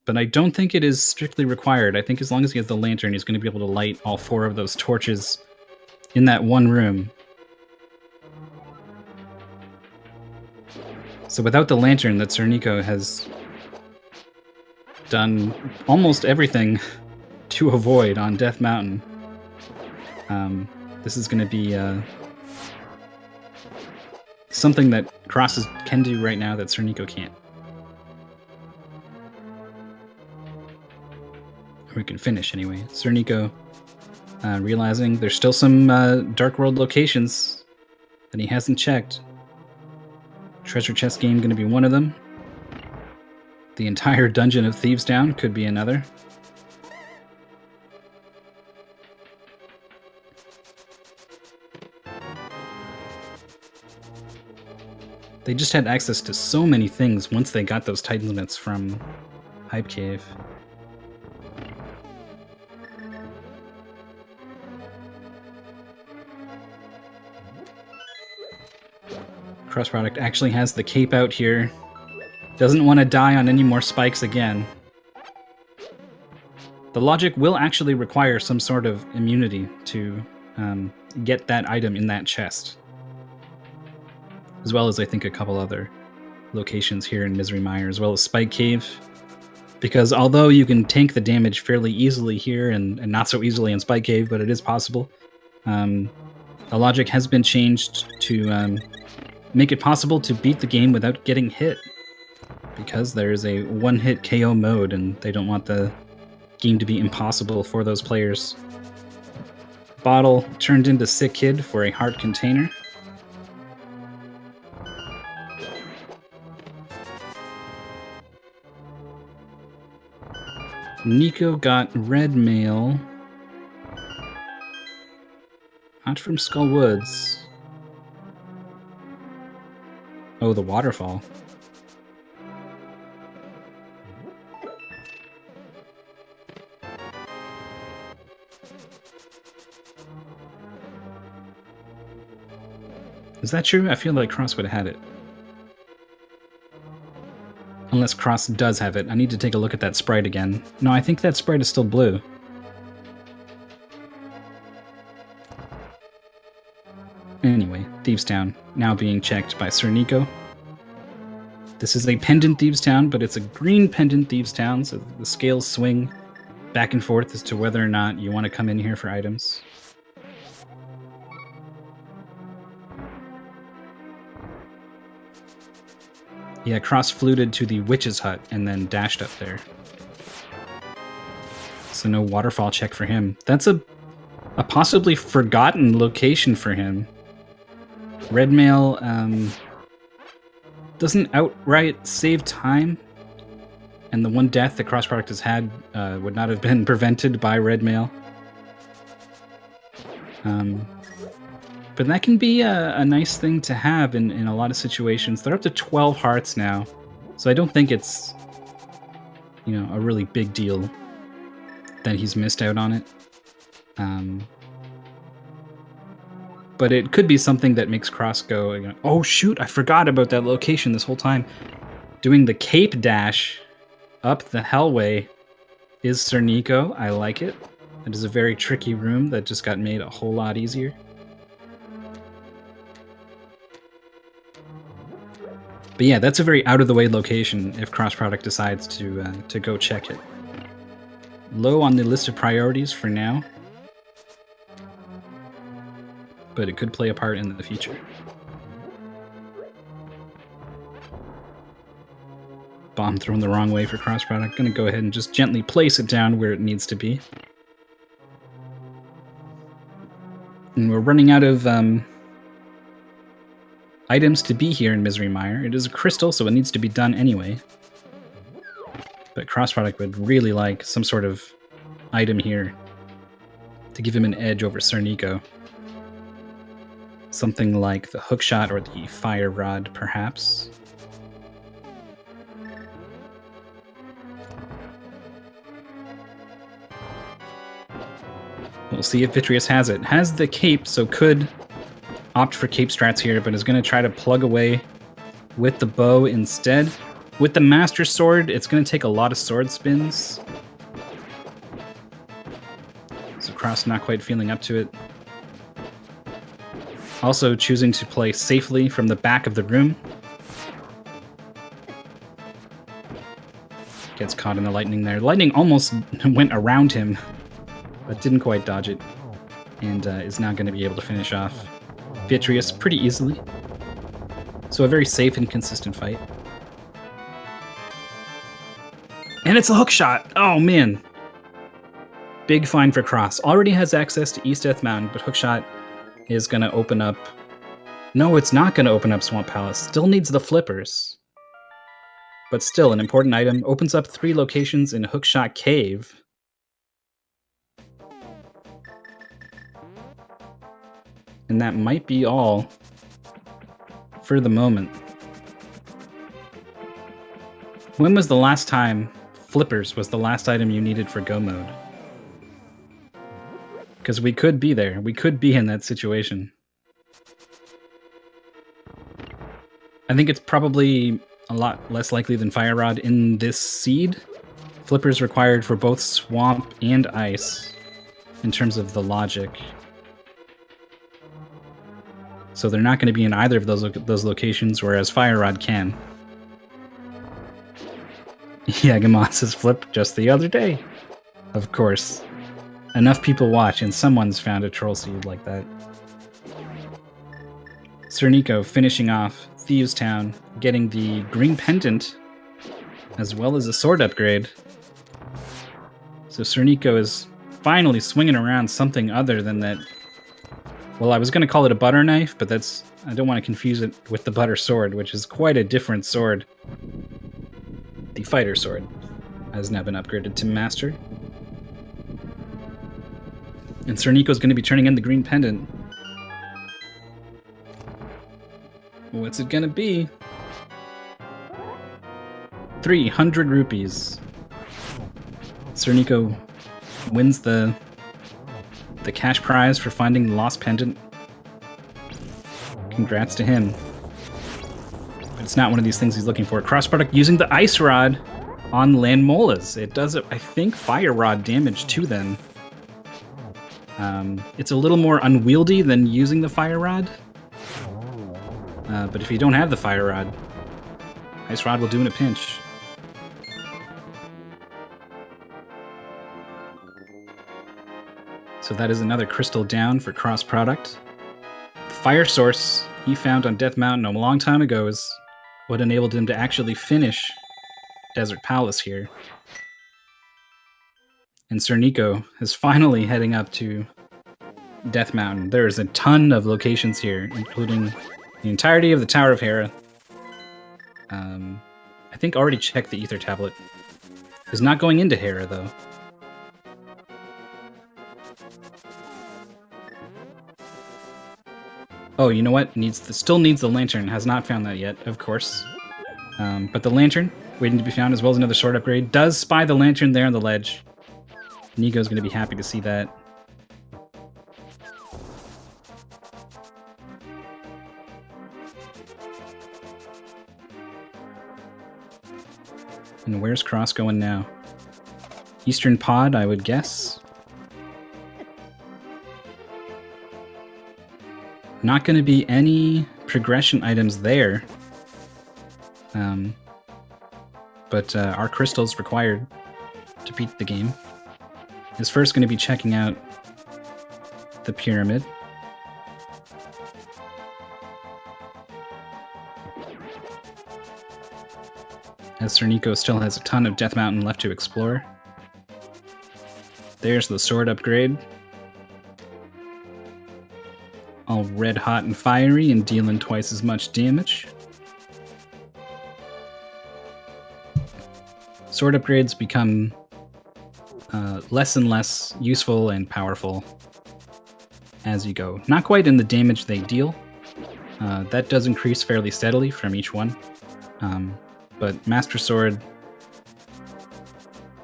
But I don't think it is strictly required. I think as long as he has the lantern, he's going to be able to light all 4 of those torches in that one room. So without the lantern that SirNiko has done almost everything to avoid on Death Mountain, this is going to be something that Crosses can do right now that SirNiko can't. We can finish anyway. SirNiko realizing there's still some Dark World locations that he hasn't checked. Treasure chest game going to be one of them. The entire Dungeon of Thieves Down could be another. They just had access to so many things once they got those Titan limits from Hype Cave. CrossProduct actually has the cape out here. Doesn't want to die on any more spikes again. The logic will actually require some sort of immunity to get that item in that chest. As well as, I think, a couple other locations here in Misery Mire, as well as Spike Cave. Because although you can tank the damage fairly easily here and not so easily in Spike Cave, but it is possible, the logic has been changed to make it possible to beat the game without getting hit. Because there's a one-hit KO mode, and they don't want the game to be impossible for those players. Bottle turned into Sick Kid for a heart container. Nico got red mail. Not from Skull Woods. Oh, the waterfall. Is that true? I feel like Cross would have had it. Unless Cross does have it. I need to take a look at that sprite again. No, I think that sprite is still blue. Anyway, Thieves Town, now being checked by SirNiko. This is a pendant Thieves Town, but it's a green pendant Thieves Town, so the scales swing back and forth as to whether or not you want to come in here for items. Yeah, Cross fluted to the Witch's Hut and then dashed up there. So no waterfall check for him. That's a possibly forgotten location for him. Red mail doesn't outright save time, and the one death that CrossProduct has had would not have been prevented by red mail. But that can be a nice thing to have in a lot of situations. They're up to 12 hearts now, so I don't think it's, you know, a really big deal that he's missed out on it. But it could be something that makes Cross go, you know, oh shoot, I forgot about that location this whole time. Doing the cape dash up the hellway is SirNiko. I like it. It is a very tricky room that just got made a whole lot easier. But yeah, that's a very out-of-the-way location if CrossProduct decides to go check it. Low on the list of priorities for now, but it could play a part in the future. Bomb thrown the wrong way for CrossProduct. Gonna go ahead and just gently place it down where it needs to be. And we're running out of items to be here in Misery Mire. It is a crystal, so it needs to be done anyway. But CrossProduct would really like some sort of item here to give him an edge over SirNiko. Something like the hookshot or the fire rod, perhaps. We'll see if Vitreous has it. Has the cape, so could opt for cape strats here, but is going to try to plug away with the bow instead. With the Master Sword, it's going to take a lot of sword spins. So Cross not quite feeling up to it. Also choosing to play safely from the back of the room. Gets caught in the lightning there. Lightning almost went around him, but didn't quite dodge it. And is now going to be able to finish off Vitreous pretty easily. So a very safe and consistent fight. And it's a hook shot! Oh man! Big find for Cross. Already has access to East Death Mountain, but hookshot is going to open up... No, it's not going to open up Swamp Palace. Still needs the flippers. But still, an important item. Opens up 3 locations in Hookshot Cave. And that might be all for the moment. When was the last time flippers was the last item you needed for go mode? Because we could be there. We could be in that situation. I think it's probably a lot less likely than Fire Rod in this seed. Flippers required for both Swamp and Ice in terms of the logic. So they're not going to be in either of those locations, whereas Fire Rod can. Yagamosa's flipped just the other day. Of course. Enough people watch and someone's found a troll seed like that. SirNiko finishing off Thieves Town, getting the green pendant, as well as a sword upgrade. So SirNiko is finally swinging around something other than that. Well, I was going to call it a butter knife, but I don't want to confuse it with the butter sword, which is quite a different sword. The fighter sword has now been upgraded to master. And SirNiko is going to be turning in the green pendant. What's it going to be? 300 rupees. SirNiko wins the cash prize for finding the lost pendant. Congrats to him. But it's not one of these things he's looking for. CrossProduct using the Ice Rod on Landmolas. It does, I think, Fire Rod damage to them. It's a little more unwieldy than using the Fire Rod. But if you don't have the Fire Rod, Ice Rod will do in a pinch. So that is another crystal down for CrossProduct. The fire source he found on Death Mountain a long time ago is what enabled him to actually finish Desert Palace here. And SirNiko is finally heading up to Death Mountain. There is a ton of locations here, including the entirety of the Tower of Hera. I think already checked the Ether Tablet. Is not going into Hera, though. Oh, you know what? Still needs the lantern. Has not found that yet, of course. But the lantern, waiting to be found, as well as another sword upgrade. Does spy the lantern there on the ledge. Nico's going to be happy to see that. And where's Cross going now? Eastern Pod, I would guess. Not going to be any progression items there. But our crystals required to beat the game. Is first going to be checking out the pyramid. As SirNiko still has a ton of Death Mountain left to explore. There's the sword upgrade. All red hot and fiery and dealing twice as much damage. Sword upgrades become less and less useful and powerful as you go. Not quite in the damage they deal. That does increase fairly steadily from each one. But Master Sword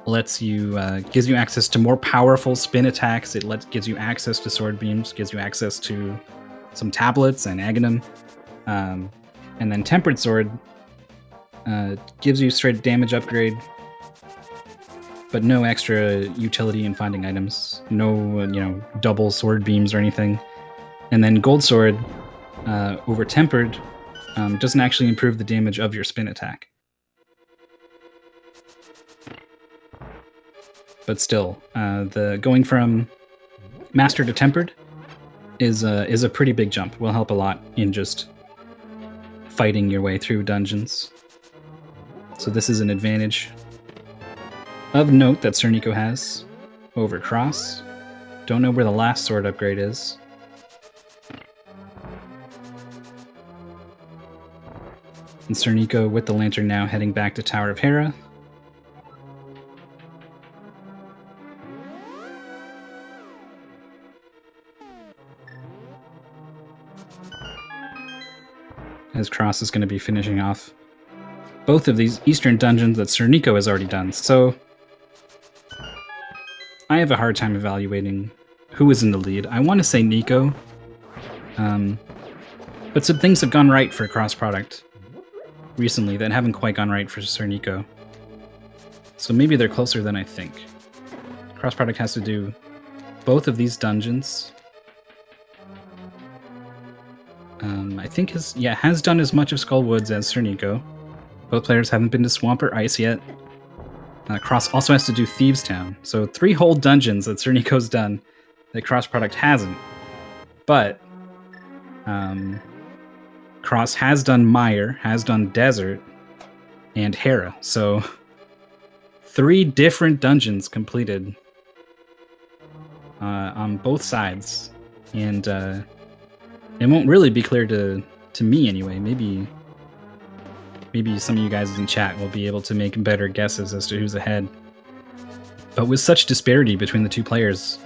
lets you gives you access to more powerful spin attacks. It gives you access to sword beams, gives you access to some tablets and Aghanim. And then Tempered Sword gives you straight damage upgrade, but no extra utility in finding items. No, double sword beams or anything. And then Gold Sword over Tempered doesn't actually improve the damage of your spin attack. But still, the going from Master to Tempered is a pretty big jump. Will help a lot in just fighting your way through dungeons. So this is an advantage of note that SirNiko has over Cross. Don't know where the last sword upgrade is. And SirNiko with the lantern now heading back to Tower of Hera. As Cross is going to be finishing off both of these eastern dungeons that SirNiko has already done, so I have a hard time evaluating who is in the lead. I want to say Nico, but some things have gone right for CrossProduct recently that haven't quite gone right for SirNiko. So maybe they're closer than I think. CrossProduct has to do both of these dungeons. I think has done as much of Skullwoods as SirNiko. Both players haven't been to Swamp or Ice yet. Cross also has to do Thieves Town. So 3 whole dungeons that SirNiko's done that CrossProduct hasn't. But Cross has done Mire, has done Desert, and Hera. So 3 different dungeons completed on both sides. And it won't really be clear to me anyway. Maybe some of you guys in chat will be able to make better guesses as to who's ahead. But with such disparity between the 2 players,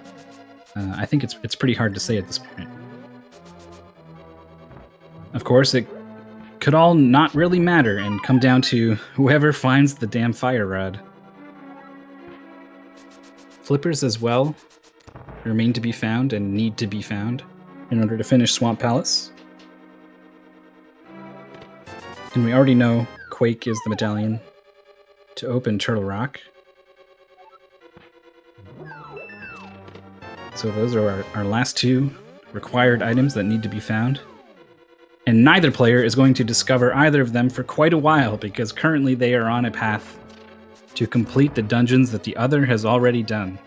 I think it's pretty hard to say at this point. Of course, it could all not really matter and come down to whoever finds the damn fire rod. Flippers as well remain to be found and need to be found in order to finish Swamp Palace. And we already know Quake is the medallion to open Turtle Rock. So those are our last 2 required items that need to be found. And neither player is going to discover either of them for quite a while, because currently they are on a path to complete the dungeons that the other has already done.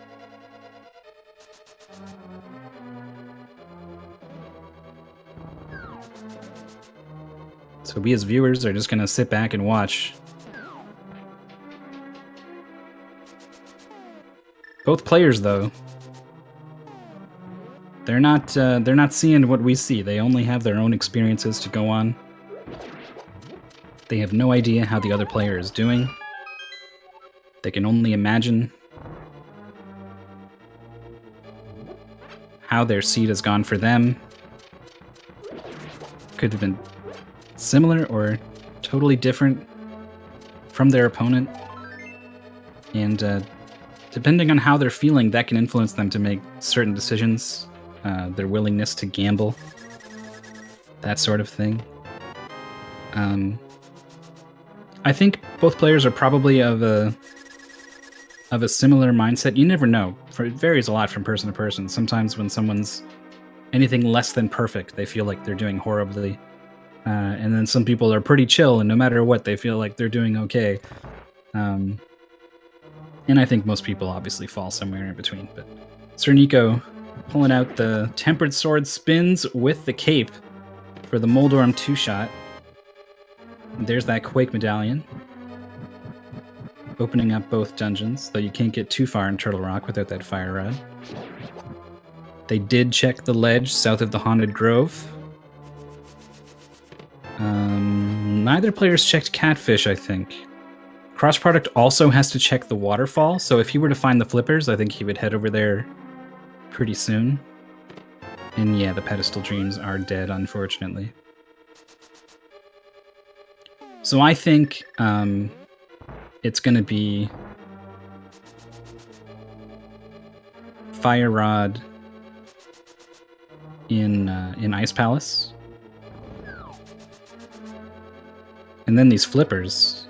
So we as viewers are just going to sit back and watch. Both players, though, they're not seeing what we see. They only have their own experiences to go on. They have no idea how the other player is doing. They can only imagine how their seed has gone for them. Could have been similar or totally different from their opponent. And depending on how they're feeling, that can influence them to make certain decisions, their willingness to gamble, that sort of thing. I think both players are probably of a similar mindset. You never know. It varies a lot from person to person. Sometimes when someone's anything less than perfect, they feel like they're doing horribly. And then some people are pretty chill, and no matter what, they feel like they're doing okay. And I think most people obviously fall somewhere in between. But SirNiko pulling out the Tempered Sword spins with the cape for the Moldorm 2-shot. There's that Quake medallion. Opening up both dungeons, though you can't get too far in Turtle Rock without that fire rod. They did check the ledge south of the Haunted Grove. Neither player's checked Catfish, I think. CrossProduct also has to check the waterfall, so if he were to find the flippers, I think he would head over there pretty soon. And yeah, the Pedestal Dreams are dead, unfortunately. So I think it's going to be Fire Rod in Ice Palace. And then these flippers.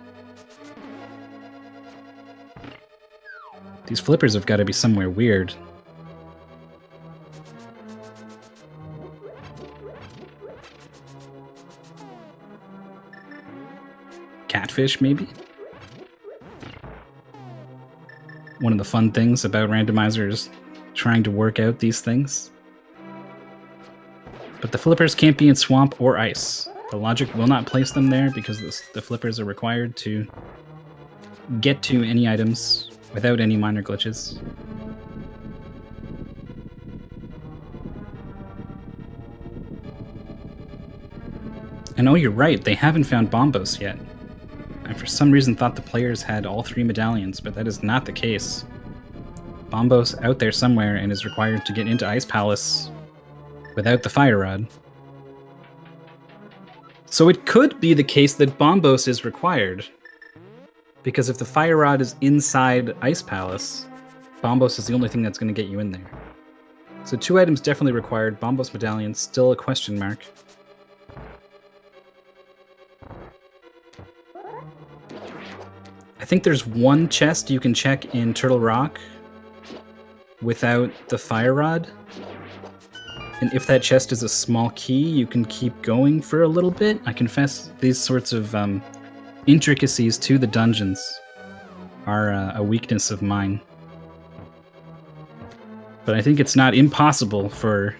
These flippers have got to be somewhere weird. Catfish, maybe? One of the fun things about Randomizer is trying to work out these things. But the flippers can't be in Swamp or Ice. The logic will not place them there because the flippers are required to get to any items without any minor glitches. And oh, you're right, they haven't found Bombos yet. I for some reason thought the players had all 3 medallions, but that is not the case. Bombos out there somewhere and is required to get into Ice Palace without the Fire Rod. So it could be the case that Bombos is required. Because if the Fire Rod is inside Ice Palace, Bombos is the only thing that's going to get you in there. So 2 items definitely required. Bombos Medallion, still a question mark. I think there's one chest you can check in Turtle Rock without the Fire Rod. And if that chest is a small key, you can keep going for a little bit. I confess these sorts of intricacies to the dungeons are a weakness of mine. But I think it's not impossible for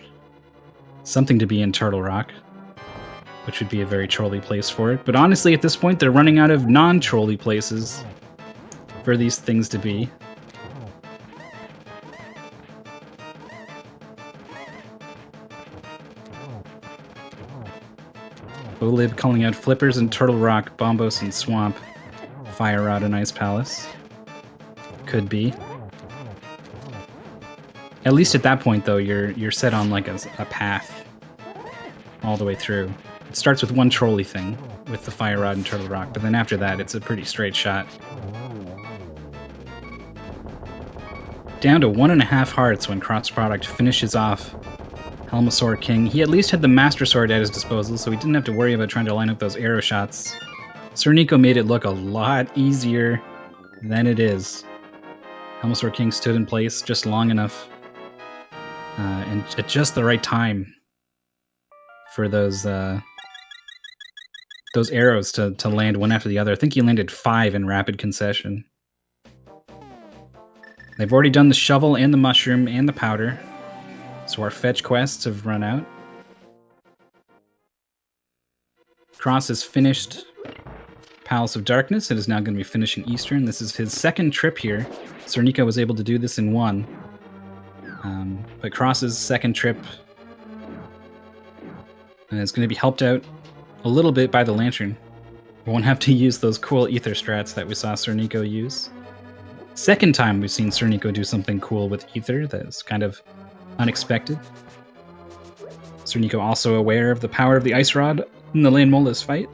something to be in Turtle Rock, which would be a very trolly place for it. But honestly, at this point, they're running out of non-trolly places for these things to be. Olib calling out Flippers and Turtle Rock, Bombos and Swamp, Fire Rod and Ice Palace. Could be. At least at that point, though, you're set on like a path all the way through. It starts with one trolley thing with the Fire Rod and Turtle Rock, but then after that, it's a pretty straight shot. Down to 1.5 hearts when CrossProduct finishes off Helmasaur King. He at least had the Master Sword at his disposal, so he didn't have to worry about trying to line up those arrow shots. SirNiko made it look a lot easier than it is. Helmasaur King stood in place just long enough and at just the right time for those arrows to land one after the other. I think he landed 5 in rapid concession. They've already done the shovel and the mushroom and the powder, so our fetch quests have run out. Cross has finished Palace of Darkness. It is now going to be finishing Eastern. This is his second trip here. SirNiko was able to do this in one. But Cross's second trip is going to be helped out a little bit by the Lantern. We won't have to use those cool ether strats that we saw SirNiko use. Second time we've seen SirNiko do something cool with ether that's kind of unexpected. SirNiko also aware of the power of the Ice Rod in the Land Mola's fight.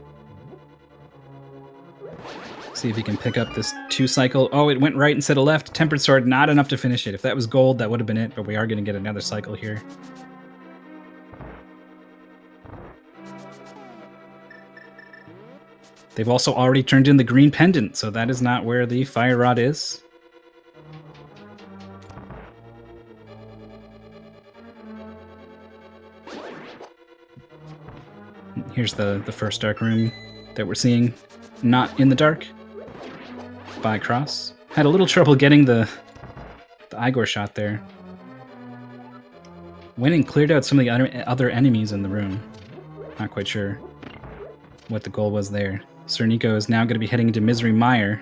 See if he can pick up this 2-cycle. Oh, it went right instead of left. Tempered Sword, not enough to finish it. If that was gold, that would have been it, but we are going to get another cycle here. They've also already turned in the green pendant, so that is not where the Fire Rod is. Here's the first dark room that we're seeing. Not in the dark. By Cross. Had a little trouble getting the Igor shot there. Went and cleared out some of the other enemies in the room. Not quite sure what the goal was there. SirNiko is now going to be heading into Misery Mire.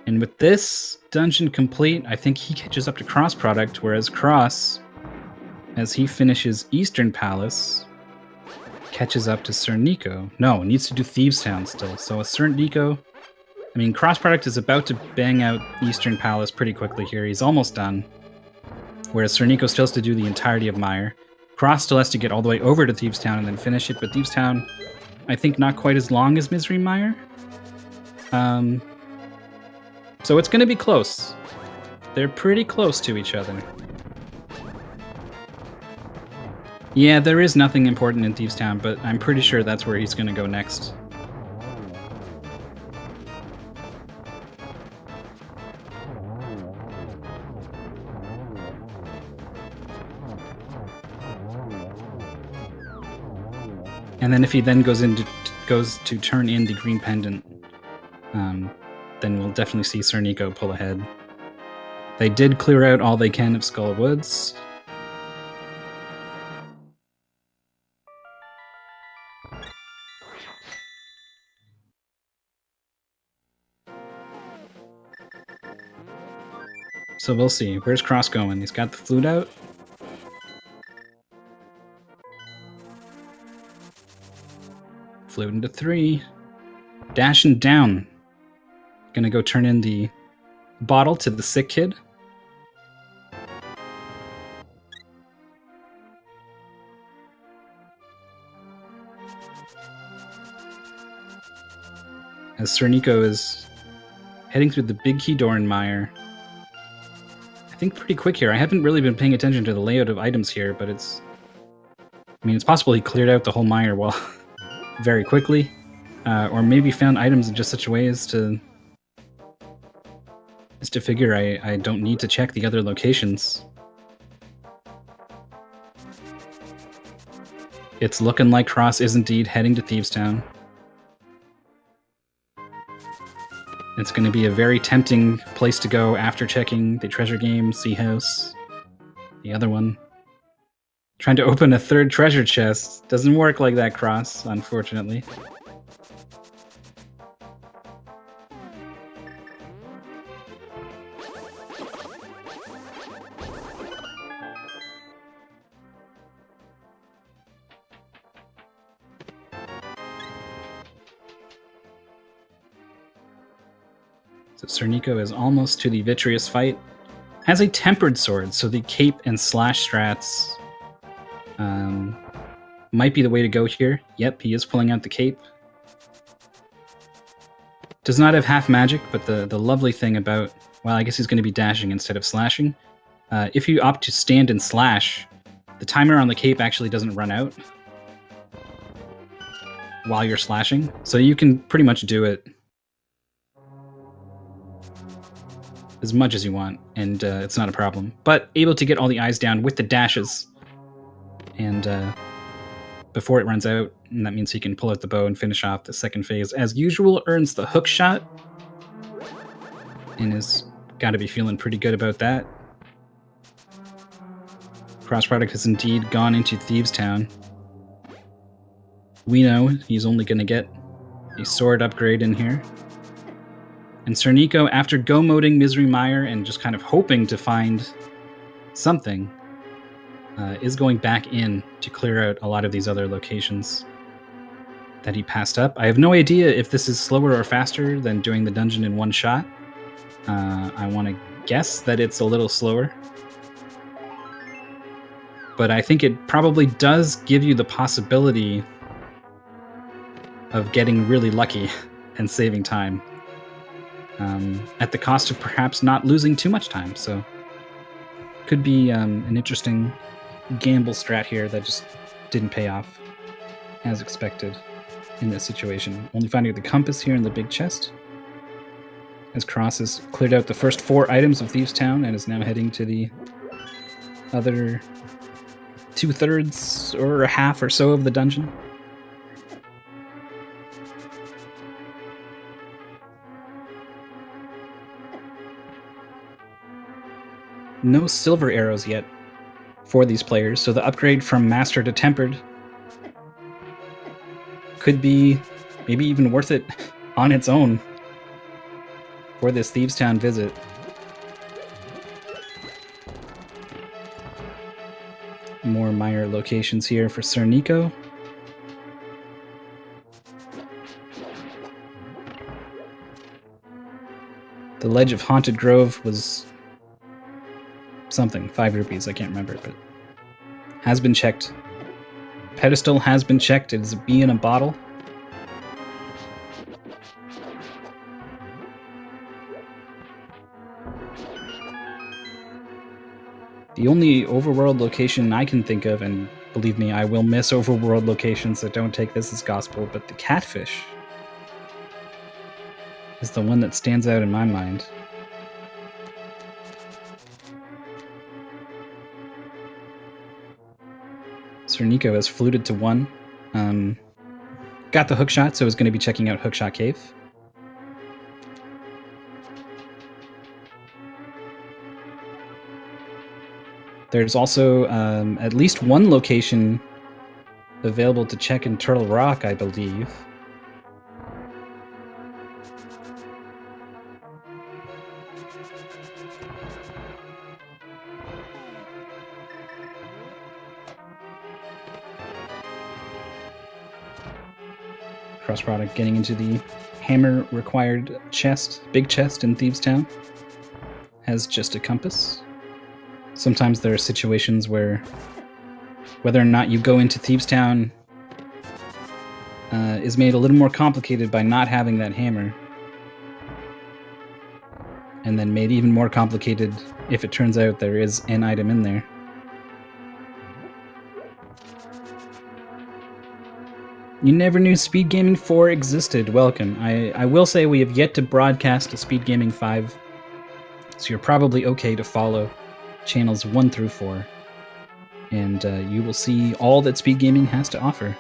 And with this dungeon complete, I think he catches up to CrossProduct, whereas Cross, as he finishes Eastern Palace, catches up to SirNiko. No, needs to do Thieves Town still. So a SirNiko... I mean, CrossProduct is about to bang out Eastern Palace pretty quickly here. He's almost done. Whereas SirNiko still has to do the entirety of Mire. Cross still has to get all the way over to Thieves Town and then finish it, but Thieves Town, I think, not quite as long as Misery Mire. So it's going to be close. They're pretty close to each other. Yeah, there is nothing important in Thieves Town, but I'm pretty sure that's where he's going to go next. And then if he then goes to turn in the green pendant, then we'll definitely see SirNiko pull ahead. They did clear out all they can of Skull Woods. So we'll see. Where's Cross going? He's got the flute out. Flute into 3. Dashing down. Gonna go turn in the bottle to the sick kid. As SirNiko is heading through the big key door in Mire. I think pretty quick here. I haven't really been paying attention to the layout of items here, but it's... I mean, it's possible he cleared out the whole Mire well very quickly. Or maybe found items in just such a way as to figure I don't need to check the other locations. It's looking like Cross is indeed heading to Thieves Town. It's going to be a very tempting place to go after checking the treasure game, Sea House, the other one. Trying to open a third treasure chest. Doesn't work like that, Cross, unfortunately. So SirNiko is almost to the Vitreous fight. Has a tempered sword, so the cape and slash strats might be the way to go here. Yep, he is pulling out the cape. Does not have half magic, but the lovely thing about... Well, I guess he's going to be dashing instead of slashing. If you opt to stand and slash, the timer on the cape actually doesn't run out while you're slashing. So you can pretty much do it as much as you want, and it's not a problem. But able to get all the eyes down with the dashes, and before it runs out, and that means he can pull out the bow and finish off the second phase. As usual, earns the hook shot, and has got to be feeling pretty good about that. CrossProduct has indeed gone into Thieves Town. We know he's only going to get a sword upgrade in here. And SirNiko, after go-moding Misery Mire and just kind of hoping to find something, is going back in to clear out a lot of these other locations that he passed up. I have no idea if this is slower or faster than doing the dungeon in one shot. I want to guess that it's a little slower. But I think it probably does give you the possibility of getting really lucky and saving time. At the cost of perhaps not losing too much time, so could be an interesting gamble strat here that just didn't pay off as expected in this situation. Only finding the compass here in the big chest, as Cross has cleared out the first 4 items of Thieves Town and is now heading to the other 2/3 or a half or so of the dungeon. No silver arrows yet for these players, so the upgrade from Master to Tempered could be maybe even worth it on its own for this Thieves Town visit. More Mire locations here for SirNiko. The Ledge of Haunted Grove was something, 5 rupees, I can't remember, but has been checked. Pedestal has been checked. It is a bee in a bottle. The only overworld location I can think of, and believe me, I will miss overworld locations, so don't take this as gospel, but the catfish is the one that stands out in my mind. SirNiko has fluted to 1. Got the hookshot, so is going to be checking out Hookshot Cave. There's also at least 1 location available to check in Turtle Rock, I believe. CrossProduct getting into the hammer required chest, big chest in Thieves Town. Has just a compass. Sometimes there are situations where whether or not you go into Thieves Town is made a little more complicated by not having that hammer. And then made even more complicated if it turns out there is an item in there. You never knew Speed Gaming 4 existed. Welcome. I will say we have yet to broadcast a Speed Gaming 5, so you're probably okay to follow channels 1 through 4. And you will see all that Speed Gaming has to offer.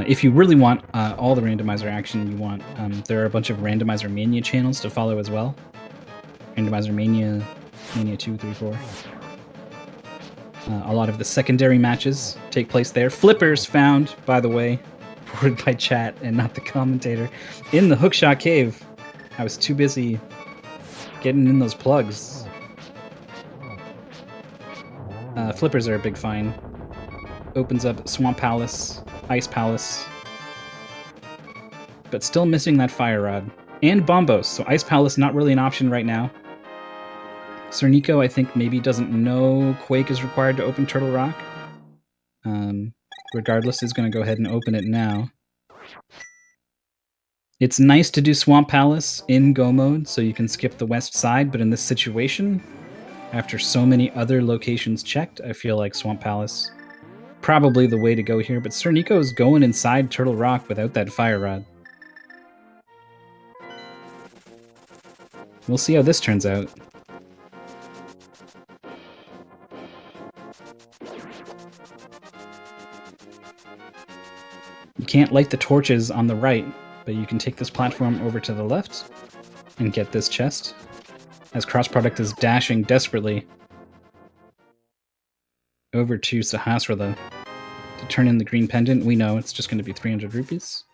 If you really want all the randomizer action you want, there are a bunch of Randomizer Mania channels to follow as well. Randomizer Mania, Mania 2, 3, 4. A lot of the secondary matches take place there. Flippers found, by the way, reported by chat and not the commentator, in the Hookshot Cave. I was too busy getting in those plugs. Flippers are a big find. Opens up Swamp Palace, Ice Palace, but still missing that Fire Rod. And Bombos, so Ice Palace not really an option right now. SirNiko, I think, maybe doesn't know Quake is required to open Turtle Rock. Regardless, is going to go ahead and open it now. It's nice to do Swamp Palace in Go mode, so you can skip the west side, but in this situation, after so many other locations checked, I feel like Swamp Palace probably the way to go here, but SirNiko is going inside Turtle Rock without that Fire Rod. We'll see how this turns out. You can't light the torches on the right, but you can take this platform over to the left and get this chest, as CrossProduct is dashing desperately over to Sahasrara to turn in the green pendant. We know it's just going to be 300 rupees.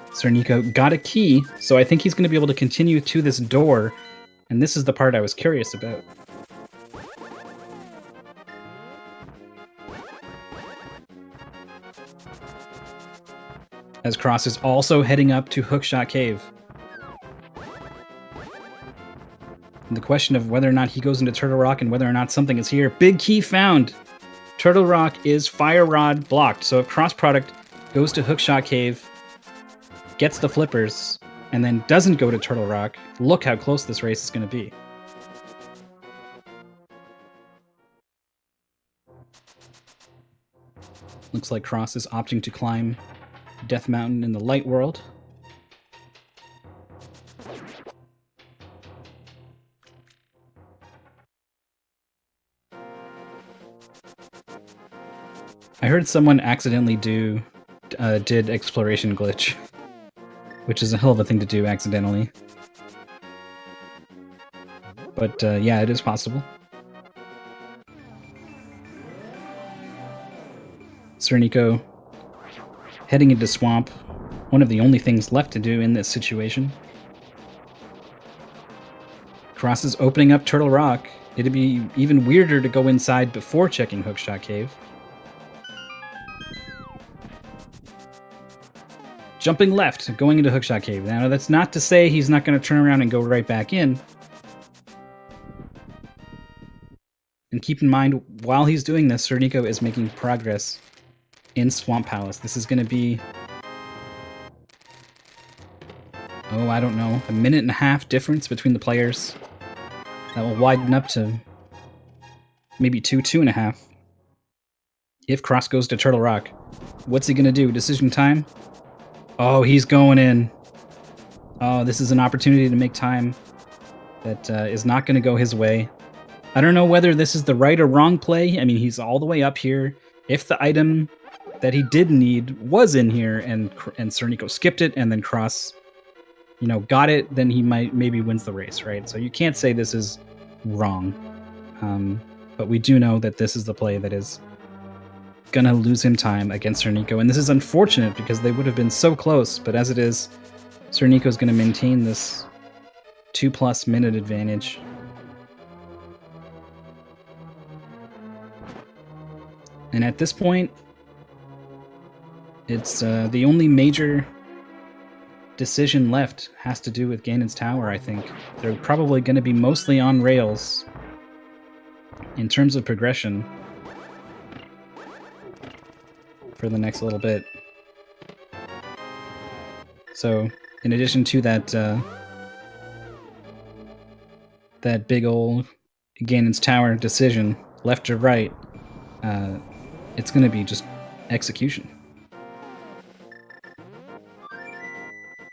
SirNiko got a key, so I think he's going to be able to continue to this door, and this is the part I was curious about. As Cross is also heading up to Hookshot Cave. And the question of whether or not he goes into Turtle Rock and whether or not something is here. Big key found! Turtle Rock is Fire Rod blocked, so if CrossProduct goes to Hookshot Cave, gets the flippers, and then doesn't go to Turtle Rock, look how close this race is going to be. Looks like Cross is opting to climb Death Mountain in the light world. I heard someone accidentally did exploration glitch, which is a hell of a thing to do accidentally. But yeah, it is possible. SirNiko heading into Swamp, one of the only things left to do in this situation. Cross is opening up Turtle Rock. It'd be even weirder to go inside before checking Hookshot Cave. Jumping left, going into Hookshot Cave. Now, that's not to say he's not going to turn around and go right back in. And keep in mind, while he's doing this, SirNiko is making progress in Swamp Palace. This is going to be, oh, I don't know, 1.5 minute difference between the players. That will widen up to maybe 2.5. If Cross goes to Turtle Rock. What's he going to do? Decision time? Oh, he's going in. Oh, this is an opportunity to make time that is not going to go his way. I don't know whether this is the right or wrong play. I mean, he's all the way up here. If the item that he did need was in here and SirNiko skipped it and then Cross, you know, got it, then he maybe wins the race, right? So you can't say this is wrong. But we do know that this is the play that is gonna lose him time against SirNiko, and this is unfortunate because they would have been so close, but as it is, SirNiko's gonna maintain this 2+ minute advantage. And at this point, it's the only major decision left has to do with Ganon's Tower, I think. They're probably going to be mostly on rails in terms of progression for the next little bit. So, in addition to that, that big ol' Ganon's Tower decision, left or right, it's gonna be just execution.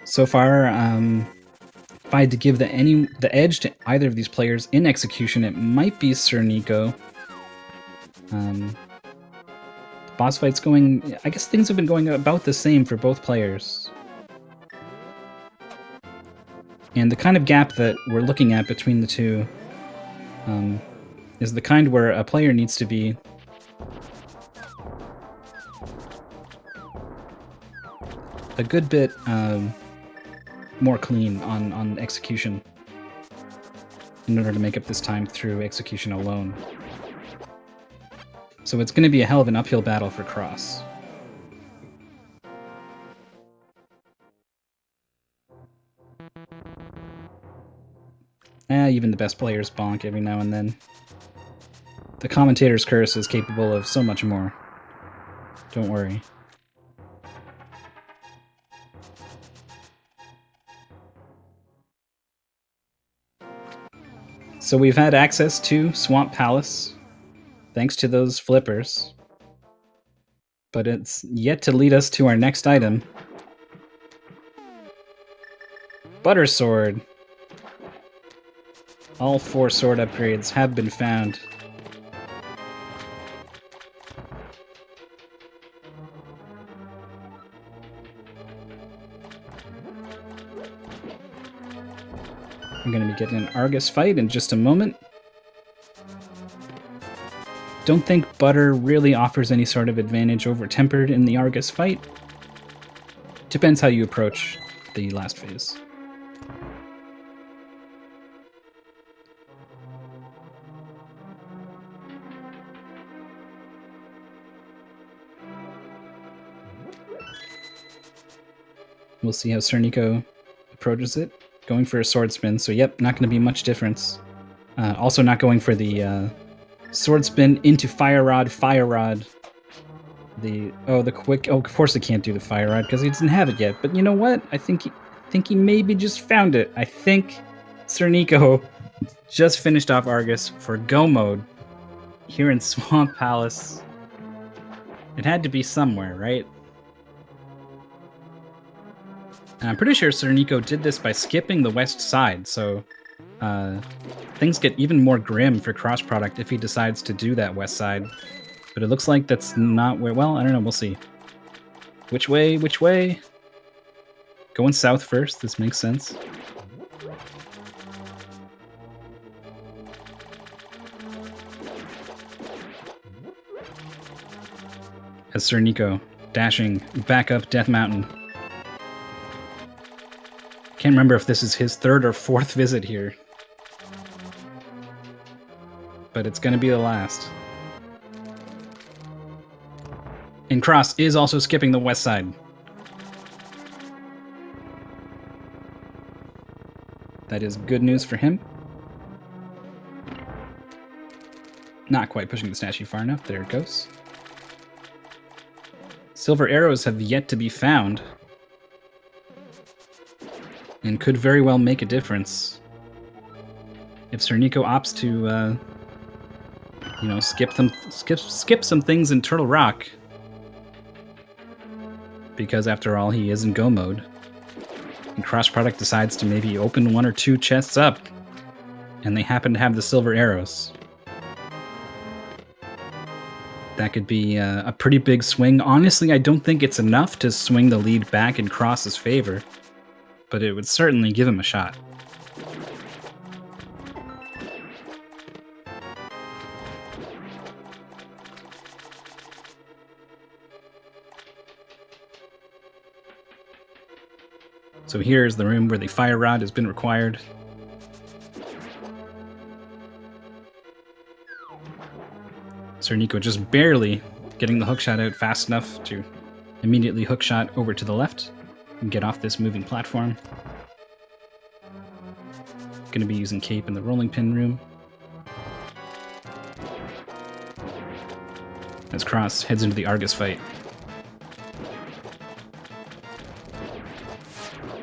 So far, if I had to give the edge to either of these players in execution, it might be SirNiko. The boss fight's going... I guess things have been going about the same for both players. And the kind of gap that we're looking at between the two is the kind where a player needs to be a good bit more clean on execution in order to make up this time through execution alone. So it's going to be a hell of an uphill battle for Cross. Even the best players bonk every now and then. The commentator's curse is capable of so much more. Don't worry. So we've had access to Swamp Palace, thanks to those flippers. But it's yet to lead us to our next item. Butter Sword. All 4 sword upgrades have been found. I'm going to be getting an Argus fight in just a moment. Don't think Butter really offers any sort of advantage over Tempered in the Argus fight. Depends how you approach the last phase. We'll see how SirNiko approaches it. Going for a sword spin, so yep, not going to be much difference. Also not going for the sword spin into Fire Rod. The quick... Oh, of course he can't do the Fire Rod because he doesn't have it yet. But you know what? I think he maybe just found it. I think SirNiko just finished off Argus for Go Mode here in Swamp Palace. It had to be somewhere, right? And I'm pretty sure SirNiko did this by skipping the west side, so things get even more grim for CrossProduct if he decides to do that west side. But it looks like that's not where... Well, I don't know, we'll see. Which way? Which way? Going south first, this makes sense. As SirNiko dashing back up Death Mountain. Can't remember if this is his 3rd or 4th visit here. But it's going to be the last. And Cross is also skipping the west side. That is good news for him. Not quite pushing the statue far enough. There it goes. Silver arrows have yet to be found. And could very well make a difference. If SirNiko opts to, skip some things in Turtle Rock. Because after all, he is in Go Mode. And CrossProduct decides to maybe open 1 or 2 chests up. And they happen to have the silver arrows. That could be a pretty big swing. Honestly, I don't think it's enough to swing the lead back in Cross's favor. But it would certainly give him a shot. So here's the room where the Fire Rod has been required. SirNiko just barely getting the hookshot out fast enough to immediately hookshot over to the left. And get off this moving platform. Gonna be using Cape in the rolling pin room. As Cross heads into the Argus fight.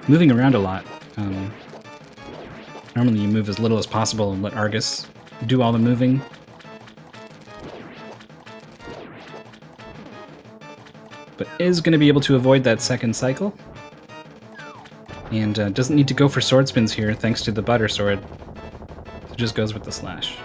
moving around a lot. Normally you move as little as possible and let Argus do all the moving. But is going to be able to avoid that second cycle. And doesn't need to go for sword spins here thanks to the butter sword. So just goes with the slash.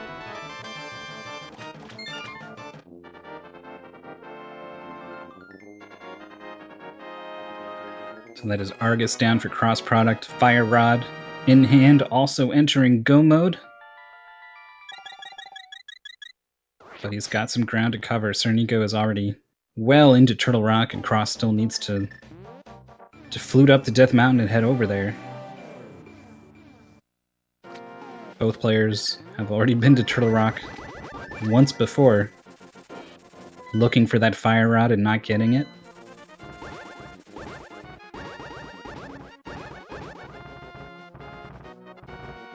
So that is Argus down for CrossProduct. Fire Rod in hand, also entering go mode. But he's got some ground to cover. SirNiko is already well into Turtle Rock, and Cross still needs to flute up the Death Mountain and head over there. Both players have already been to Turtle Rock once before, looking for that Fire Rod and not getting it.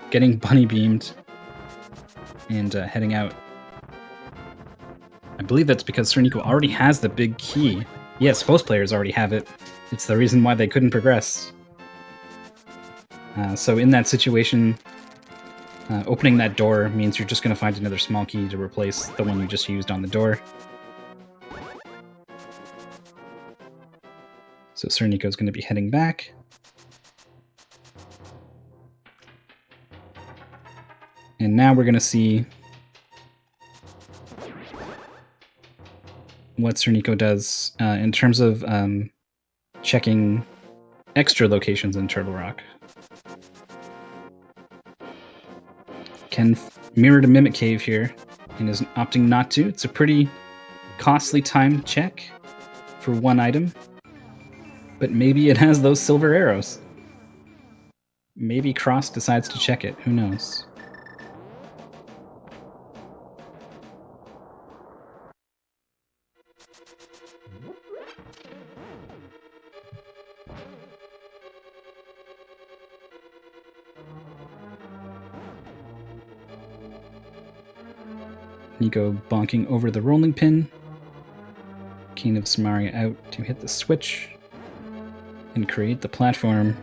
Getting bunny beamed and heading out. I believe that's because SirNiko already has the big key. Yes, both players already have it. It's the reason why they couldn't progress. So in that situation, opening that door means you're just going to find another small key to replace the one you just used on the door. So SirNiko is going to be heading back. And now we're going to see what SirNiko does in terms of checking extra locations in Turtle Rock. Can mirror to Mimic Cave here, and is opting not to. It's a pretty costly timed check for one item, but maybe it has those silver arrows. Maybe Cross decides to check it, who knows? Niko bonking over the rolling pin. Cane of Samaria out to hit the switch and create the platform.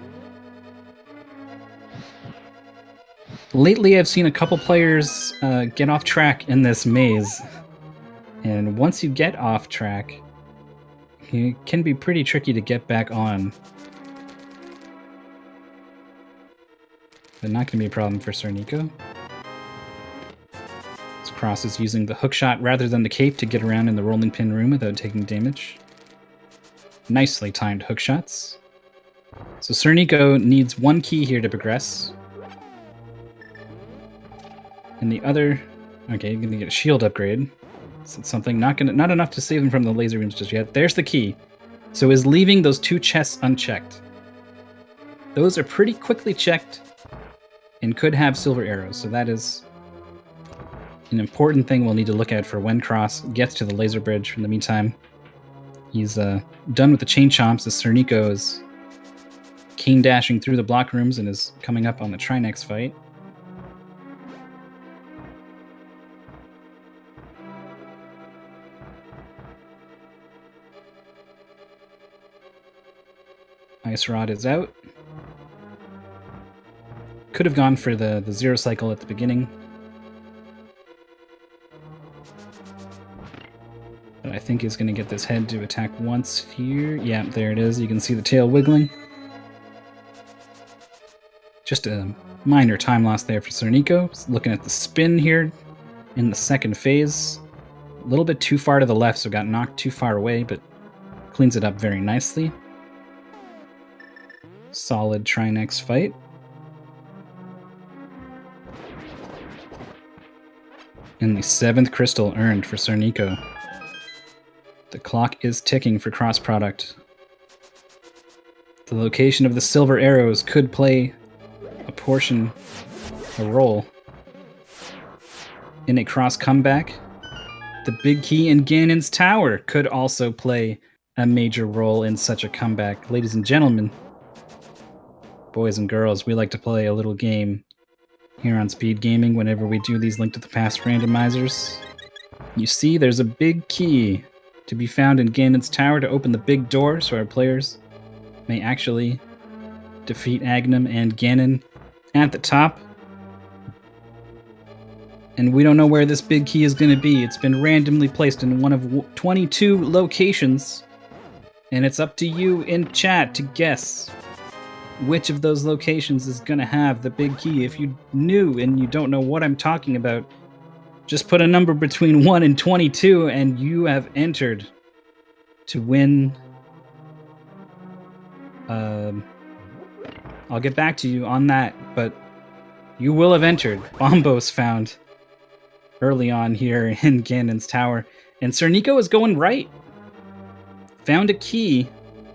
Lately, I've seen a couple players get off track in this maze. And once you get off track, it can be pretty tricky to get back on. But not going to be a problem for SirNiko. Cross is using the hookshot rather than the cape to get around in the rolling pin room without taking damage. Nicely timed hookshots. So SirNiko needs one key here to progress. And the other... Okay, gonna get a shield upgrade. So it's something not enough to save him from the laser beams just yet. There's the key. So is leaving those two chests unchecked. Those are pretty quickly checked and could have silver arrows, so that is an important thing we'll need to look at for when Cross gets to the laser bridge. In the meantime, he's done with the chain chomps as SirNiko is cane dashing through the block rooms and is coming up on the Trinex fight. Ice Rod is out. Could have gone for the zero cycle at the beginning. But I think he's going to get this head to attack once here. Yeah, there it is. You can see the tail wiggling. Just a minor time loss there for SirNiko. Looking at the spin here in the second phase. A little bit too far to the left, so got knocked too far away, but cleans it up very nicely. Solid Trinex fight. And the 7th crystal earned for SirNiko. The clock is ticking for CrossProduct. The location of the silver arrows could play a role in a Cross comeback. The big key in Ganon's tower could also play a major role in such a comeback. Ladies and gentlemen, boys and girls, we like to play a little game here on Speed Gaming whenever we do these Link to the Past randomizers. You see, there's a big key to be found in Ganon's tower to open the big door, so our players may actually defeat Agnum and Ganon at the top. And we don't know where this big key is going to be. It's been randomly placed in one of 22 locations. And it's up to you in chat to guess which of those locations is going to have the big key. If you knew and you don't know what I'm talking about, just put a number between 1 and 22 and you have entered to win. I'll get back to you on that, but you will have entered. Bombos found early on here in Ganon's Tower. And SirNiko is going right. Found a key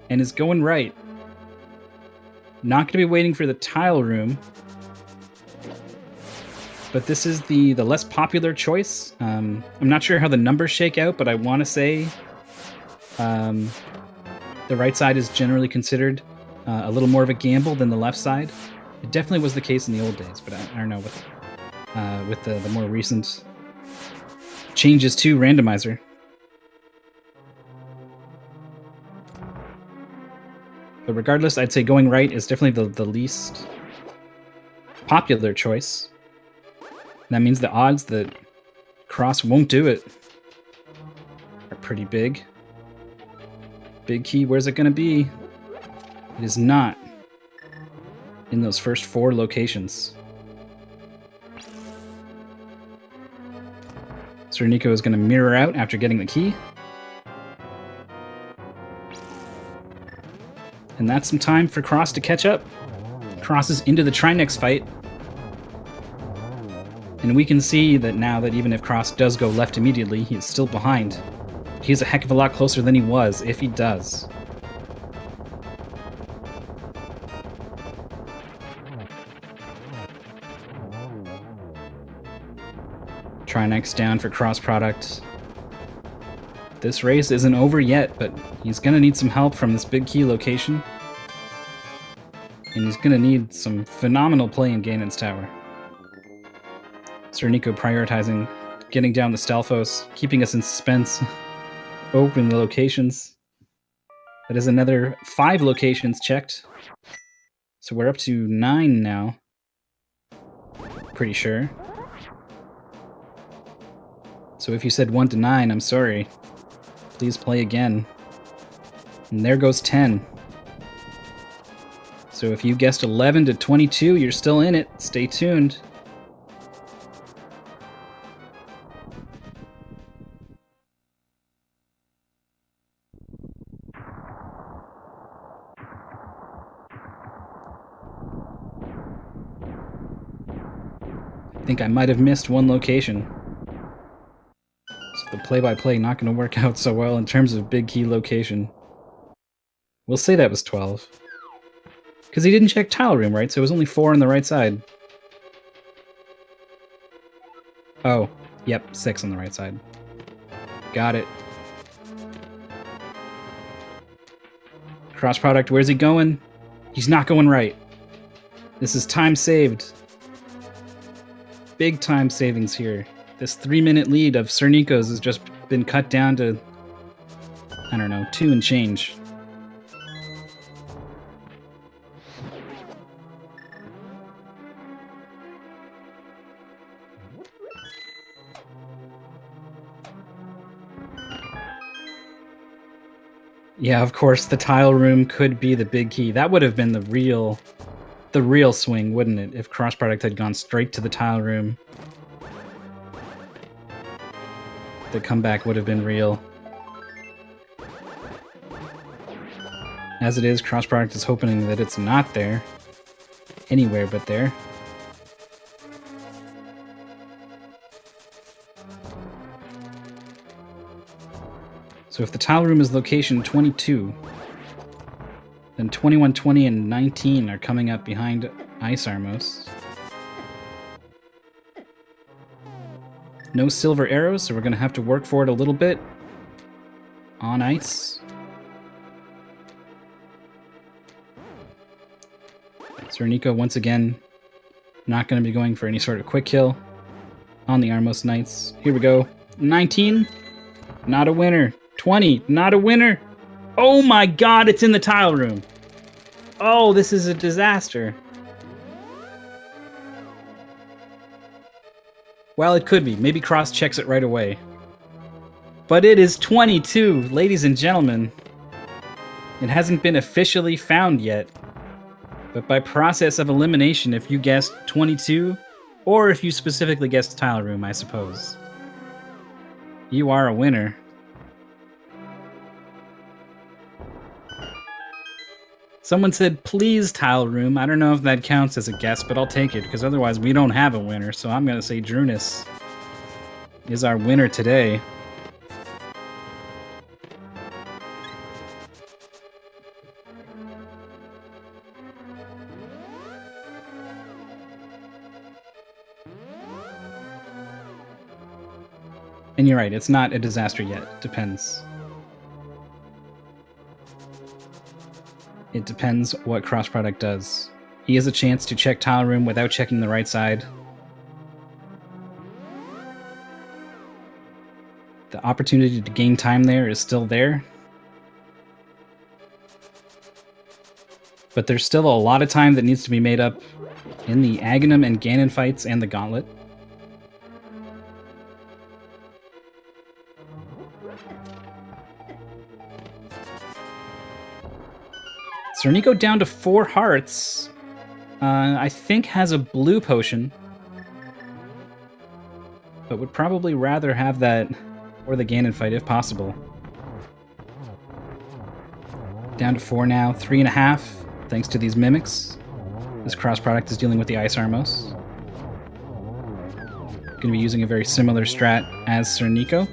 and is going right. Not going to be waiting for the tile room. But this is the less popular choice. I'm not sure how the numbers shake out, but I want to say the right side is generally considered a little more of a gamble than the left side. It definitely was the case in the old days, but I don't know with the more recent changes to Randomizer. But regardless, I'd say going right is definitely the least popular choice. That means the odds that Cross won't do it are pretty big. Big key, where's it going to be? It is not in those first 4 locations. SirNiko is going to mirror out after getting the key. And that's some time for Cross to catch up. Cross is into the Trinex fight. And we can see that now that even if Cross does go left immediately, he is still behind. He's a heck of a lot closer than he was, if he does. Trinex down for CrossProduct. This race isn't over yet, but he's going to need some help from this big key location. And he's going to need some phenomenal play in Ganon's Tower. SirNiko prioritizing getting down the Stalfos, keeping us in suspense, opening the locations. That is another 5 locations checked. So we're up to 9 now. Pretty sure. So if you said 1 to 9, I'm sorry. Please play again. And there goes 10. So if you guessed 11 to 22, you're still in it. Stay tuned. I think I might have missed one location. So the play-by-play not going to work out so well in terms of big key location. We'll say that was 12. Because he didn't check tile room, right? So it was only 4 on the right side. Oh, yep, 6 on the right side. Got it. CrossProduct, where's he going? He's not going right. This is time saved. Big time savings here. This 3-minute lead of SirNiko's has just been cut down to, I don't know, 2 and change. Yeah, of course, the tile room could be the big key. That would have been the real swing, wouldn't it? If CrossProduct had gone straight to the tile room. The comeback would have been real. As it is, CrossProduct is hoping that it's not there. Anywhere but there. So if the tile room is location 22, then 21, 20, and 19 are coming up behind Ice Armos. No silver arrows, so we're going to have to work for it a little bit. On ice. SirNiko, once again, not going to be going for any sort of quick kill on the Armos Knights. Here we go. 19, not a winner. 20, not a winner. Oh my god, it's in the tile room. Oh, this is a disaster. Well, it could be. Maybe Cross checks it right away. But it is 22, ladies and gentlemen. It hasn't been officially found yet. But by process of elimination, if you guessed 22, or if you specifically guessed Tile Room, I suppose, you are a winner. Someone said, please, Tile Room. I don't know if that counts as a guess, but I'll take it, because otherwise we don't have a winner. So I'm going to say Drunus is our winner today. And you're right, it's not a disaster yet. Depends. It depends what CrossProduct does. He has a chance to check Tile Room without checking the right side. The opportunity to gain time there is still there. But there's still a lot of time that needs to be made up in the Aghanim and Ganon fights and the Gauntlet. SirNiko down to 4 hearts. I think has a blue potion. But would probably rather have that or the Ganon fight if possible. Down to 4 now, 3.5, thanks to these mimics. This CrossProduct is dealing with the Ice Armos. Going to be using a very similar strat as SirNiko.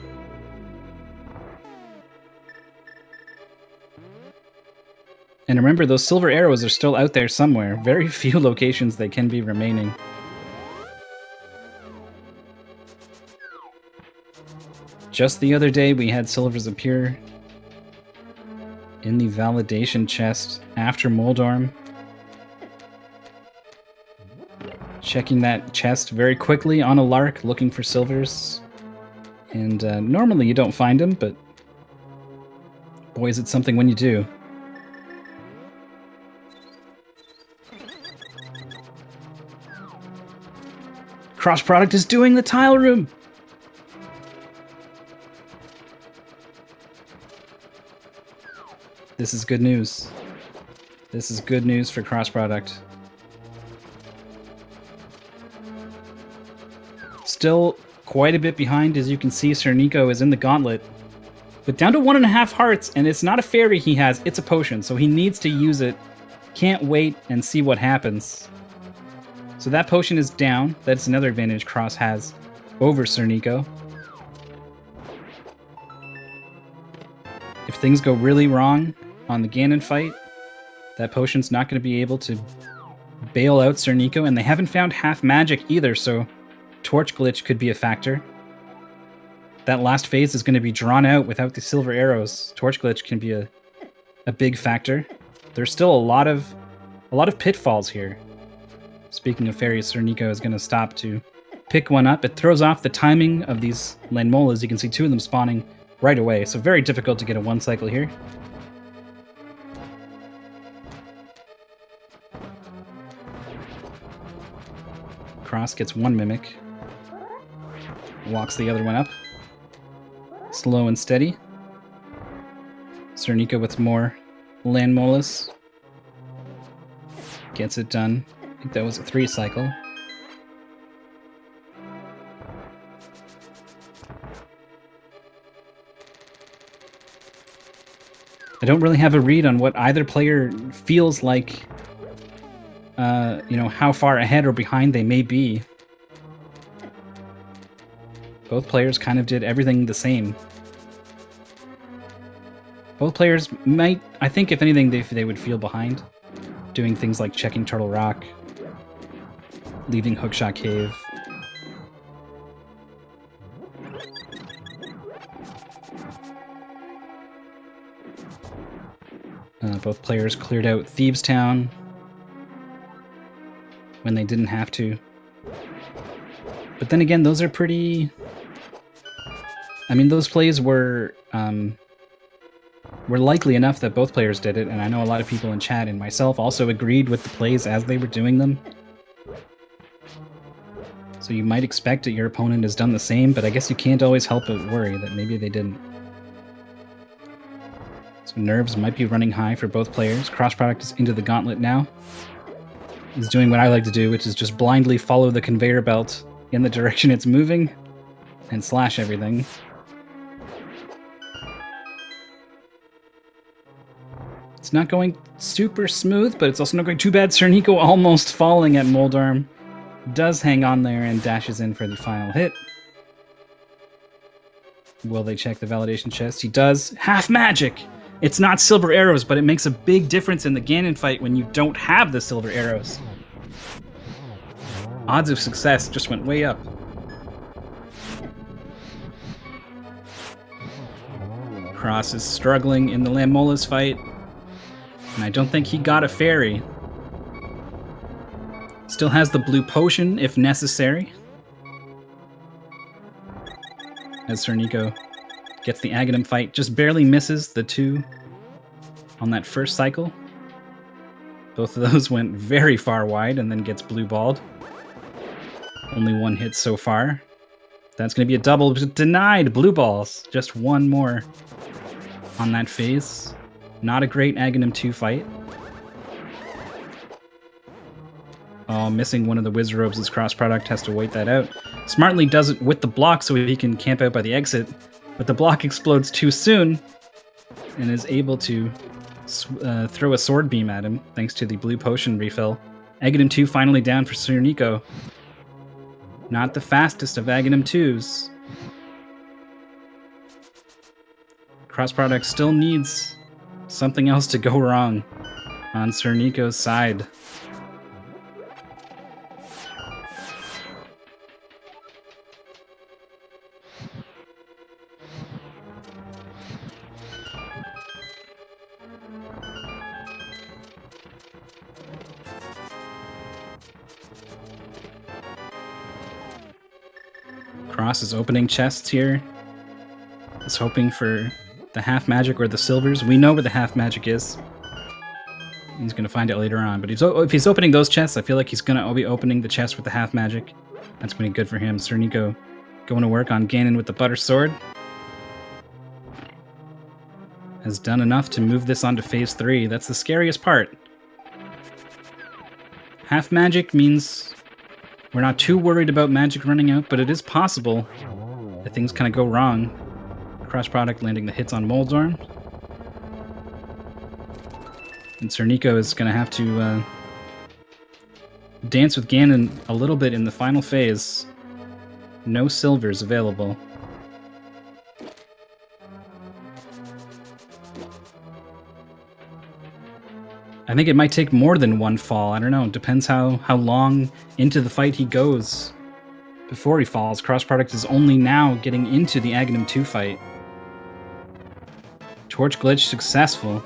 And remember, those silver arrows are still out there somewhere. Very few locations they can be remaining. Just the other day, we had silvers appear in the validation chest after Moldorm. Checking that chest very quickly on a lark, looking for silvers. And normally you don't find them, but boy, is it something when you do. CrossProduct is doing the Tile Room! This is good news. This is good news for CrossProduct. Still quite a bit behind, as you can see. SirNiko is in the Gauntlet. But down to 1.5 hearts, and it's not a fairy he has, it's a potion, so he needs to use it. Can't wait and see what happens. So that potion is down. That's another advantage Cross has over SirNiko. If things go really wrong on the Ganon fight, that potion's not going to be able to bail out SirNiko, and they haven't found half magic either, so Torch Glitch could be a factor. That last phase is going to be drawn out without the silver arrows. Torch Glitch can be a big factor. There's still a lot of pitfalls here. Speaking of fairies, SirNiko is going to stop to pick one up. It throws off the timing of these Lanmolas. You can see 2 of them spawning right away, so very difficult to get a 1 cycle here. Cross gets 1 Mimic. Walks the other one up. Slow and steady. SirNiko with more Lanmolas. Gets it done. I think that was a 3 cycle. I don't really have a read on what either player feels like, how far ahead or behind they may be. Both players kind of did everything the same. Both players might, I think if anything, they would feel behind. Doing things like checking Turtle Rock, leaving Hookshot Cave. Both players cleared out Thieves Town when they didn't have to. But then again, those are pretty... I mean, those plays were were likely enough that both players did it, and I know a lot of people in chat and myself also agreed with the plays as they were doing them. So you might expect that your opponent has done the same, but I guess you can't always help but worry that maybe they didn't. So nerves might be running high for both players. CrossProduct is into the gauntlet now. He's doing what I like to do, which is just blindly follow the conveyor belt in the direction it's moving and slash everything. It's not going super smooth, but it's also not going too bad. SirNiko almost falling at Moldarm. Does hang on there and dashes in for the final hit. Will they check the validation chest? He does. Half magic! It's not silver arrows, but it makes a big difference in the Ganon fight when you don't have the silver arrows. Odds of success just went way up. Cross is struggling in the Lamola's fight, and I don't think he got a fairy. Still has the blue potion if necessary. As SirNiko gets the Aghanim fight, just barely misses the 2 on that first cycle. Both of those went very far wide and then gets blue balled. Only 1 hit so far. That's going to be a double. Denied blue balls. Just 1 more on that phase. Not a great Aghanim 2 fight. Oh, missing one of the Wizard Robes as CrossProduct has to wait that out. Smartly does it with the block so he can camp out by the exit, but the block explodes too soon and is able to throw a sword beam at him thanks to the blue potion refill. Aghanim 2 finally down for SirNiko. Not the fastest of Aghanim 2s. CrossProduct still needs something else to go wrong on SirNiko's side. Cross is opening chests here. He's hoping for the half magic or the silvers. We know where the half magic is. He's going to find it later on. But if he's opening those chests, I feel like he's going to be opening the chest with the half magic. That's going to be good for him. SirNiko going to work on Ganon with the butter sword. Has done enough to move this on to phase 3. That's the scariest part. Half magic means we're not too worried about magic running out, but it is possible that things kind of go wrong. CrossProduct landing the hits on Moldarm. And SirNiko is going to have to dance with Ganon a little bit in the final phase. No silvers available. I think it might take more than 1 fall. I don't know. It depends how long into the fight he goes before he falls. CrossProduct is only now getting into the Aghanim 2 fight. Torch glitch successful.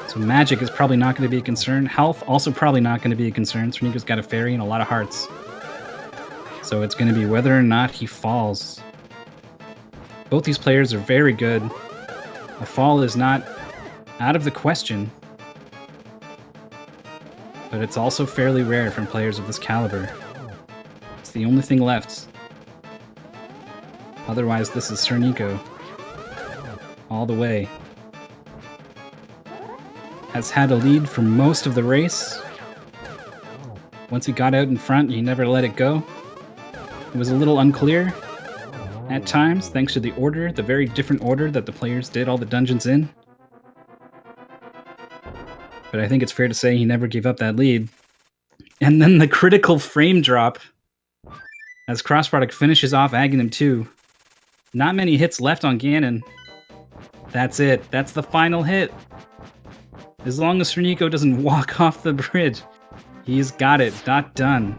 So magic is probably not going to be a concern. Health also probably not going to be a concern. SirNiko's got a fairy and a lot of hearts. So it's going to be whether or not he falls. Both these players are very good. A fall is not out of the question. But it's also fairly rare from players of this caliber. It's the only thing left. Otherwise, this is SirNiko. All the way. Has had a lead for most of the race. Once he got out in front, he never let it go. It was a little unclear at times, thanks to the order, the very different order that the players did all the dungeons in. But I think it's fair to say he never gave up that lead. And then the critical frame drop as CrossProduct finishes off Aghanim 2. Not many hits left on Ganon. That's it. That's the final hit. As long as SirNiko doesn't walk off the bridge, he's got it. Done.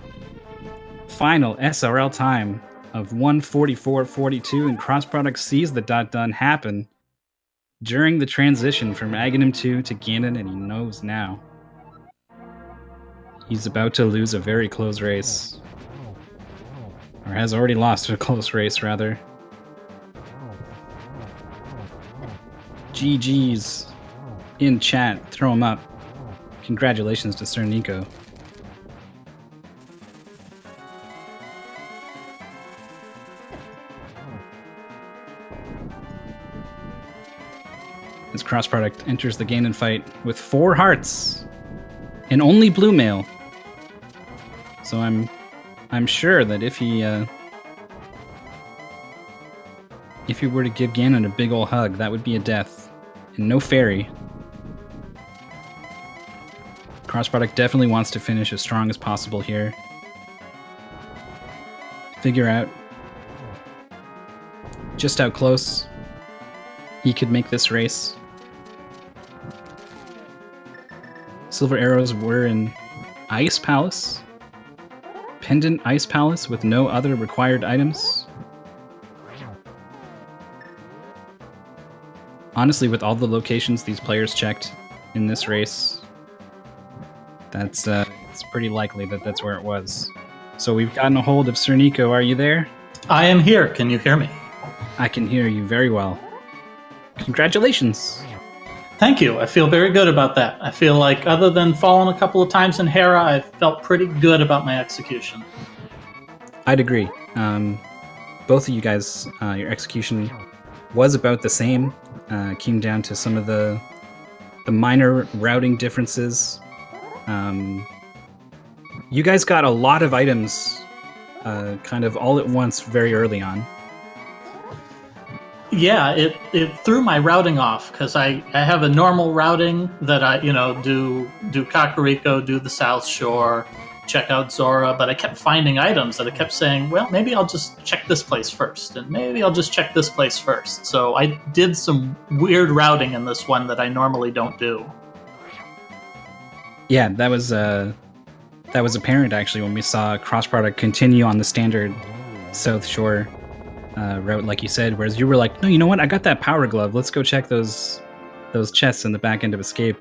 Final SRL time of 1:44.42, and CrossProduct sees the done happen during the transition from Aghanim 2 to Ganon, and he knows now. He's about to lose a very close race. Or has already lost a close race, rather. GG's in chat. Throw them up. Congratulations to SirNiko. As CrossProduct enters the Ganon fight with 4 hearts and only blue mail. So I'm sure that if he were to give Ganon a big ol' hug, that would be a death. And no fairy. CrossProduct definitely wants to finish as strong as possible here. Figure out just how close he could make this race. Silver arrows were in Ice Palace. Pendant Ice Palace with no other required items. Honestly, with all the locations these players checked in this race, it's pretty likely that that's where it was. So we've gotten a hold of SirNiko. Are you there? I am here. Can you hear me? I can hear you very well. Congratulations. Thank you. I feel very good about that. I feel like other than falling a couple of times in Hera, I felt pretty good about my execution. I'd agree. Both of you guys, your execution was about the same. Came down to some of the minor routing differences. You guys got a lot of items kind of all at once very early on. Yeah, it threw my routing off because I have a normal routing that I do Kakariko, do the South Shore, check out Zora, but I kept finding items that I kept saying, well, maybe I'll just check this place first, and maybe I'll just check this place first. So I did some weird routing in this one that I normally don't do. Yeah, that was apparent actually when we saw CrossProduct continue on the standard South Shore route, like you said, whereas you were like, no, you know what? I got that power glove. Let's go check those chests in the back end of Escape.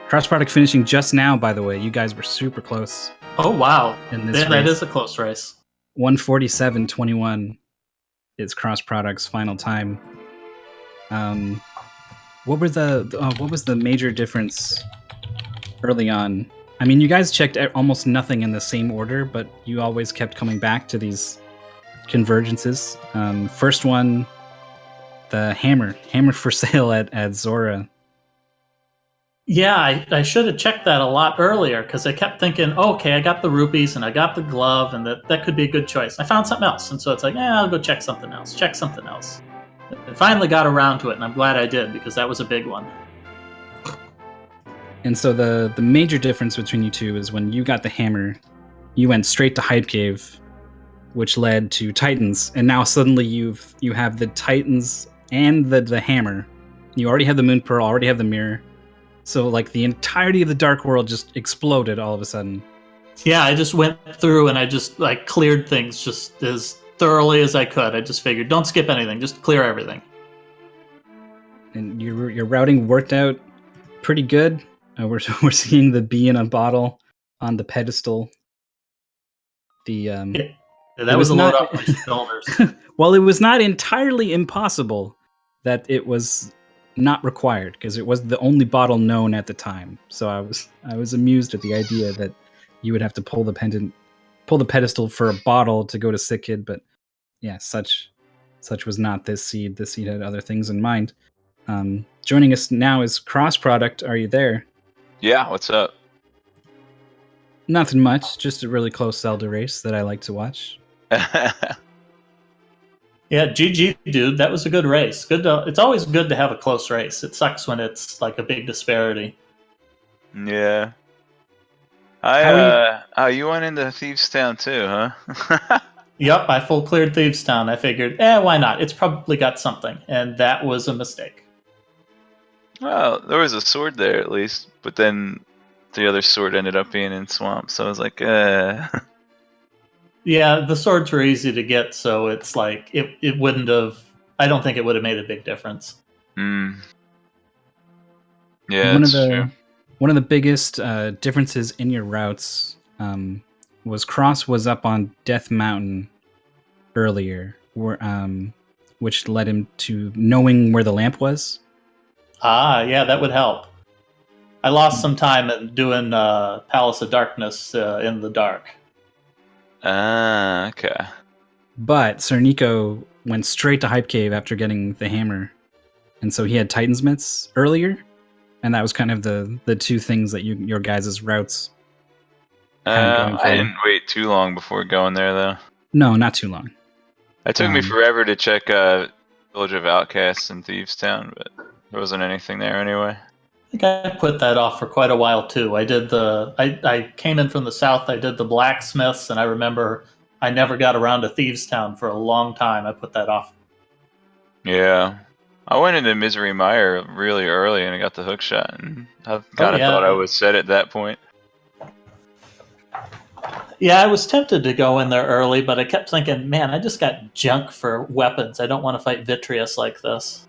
CrossProduct finishing just now, by the way. You guys were super close. Oh, wow. In this that is a close race. 147.21 is CrossProduct's final time. What was the major difference early on? I mean, you guys checked almost nothing in the same order, but you always kept coming back to these convergences. First one, the hammer for sale at Zora. Yeah, I should have checked that a lot earlier because I kept thinking, okay, I got the rupees and I got the glove, and that could be a good choice. I found something else, and so it's like, I'll go check something else. I finally got around to it, and I'm glad I did because that was a big one. And so the major difference between you two is when you got the hammer, you went straight to Hype Cave, which led to Titans, and now suddenly you have the Titans and the hammer. You already have the Moon Pearl, already have the mirror. So like the entirety of the Dark World just exploded all of a sudden. Yeah, I just went through and I just like cleared things just as thoroughly as I could. I just figured, don't skip anything, just clear everything. And your routing worked out pretty good. We're seeing the bee in a bottle on the pedestal. That was a load off my shoulders. Well, it was not entirely impossible that it was not required because it was the only bottle known at the time. So I was amused at the idea that you would have to pull the pedestal for a bottle to go to Sick Kid, but yeah, such was not this seed. This seed had other things in mind. Joining us now is CrossProduct. Are you there? Yeah, what's up? Nothing much, just a really close Zelda race that I like to watch. Yeah, GG, dude. That was a good race. It's always good to have a close race. It sucks when it's like a big disparity. Yeah. You went into Thieves Town too, huh? Yep, I full cleared Thieves Town. I figured, why not? It's probably got something, and that was a mistake. Well, there was a sword there at least, but then the other sword ended up being in Swamp, so I was like, Yeah, the swords were easy to get, so it's like it wouldn't have. I don't think it would have made a big difference. Yeah, that's true. One of the biggest differences in your routes was Cross was up on Death Mountain earlier, which led him to knowing where the lamp was. Ah, yeah, that would help. I lost some time in doing Palace of Darkness in the dark. Ah, okay. But SirNiko went straight to Hype Cave after getting the hammer, and so he had Titan's Mitts earlier, and that was kind of the two things that your guys' routes had going for I you. didn't wait too long before going there, though. No, not too long. It took me forever to check Village of Outcasts in Thieves Town, but there wasn't anything there anyway. I think I put that off for quite a while too. I came in from the south. I did the blacksmiths, and I remember I never got around to Thieves Town for a long time. I put that off. Yeah. I went into Misery Mire really early and I got the hook shot, and I kind of thought I was set at that point. Yeah, I was tempted to go in there early, but I kept thinking, man, I just got junk for weapons. I don't want to fight Vitreous like this.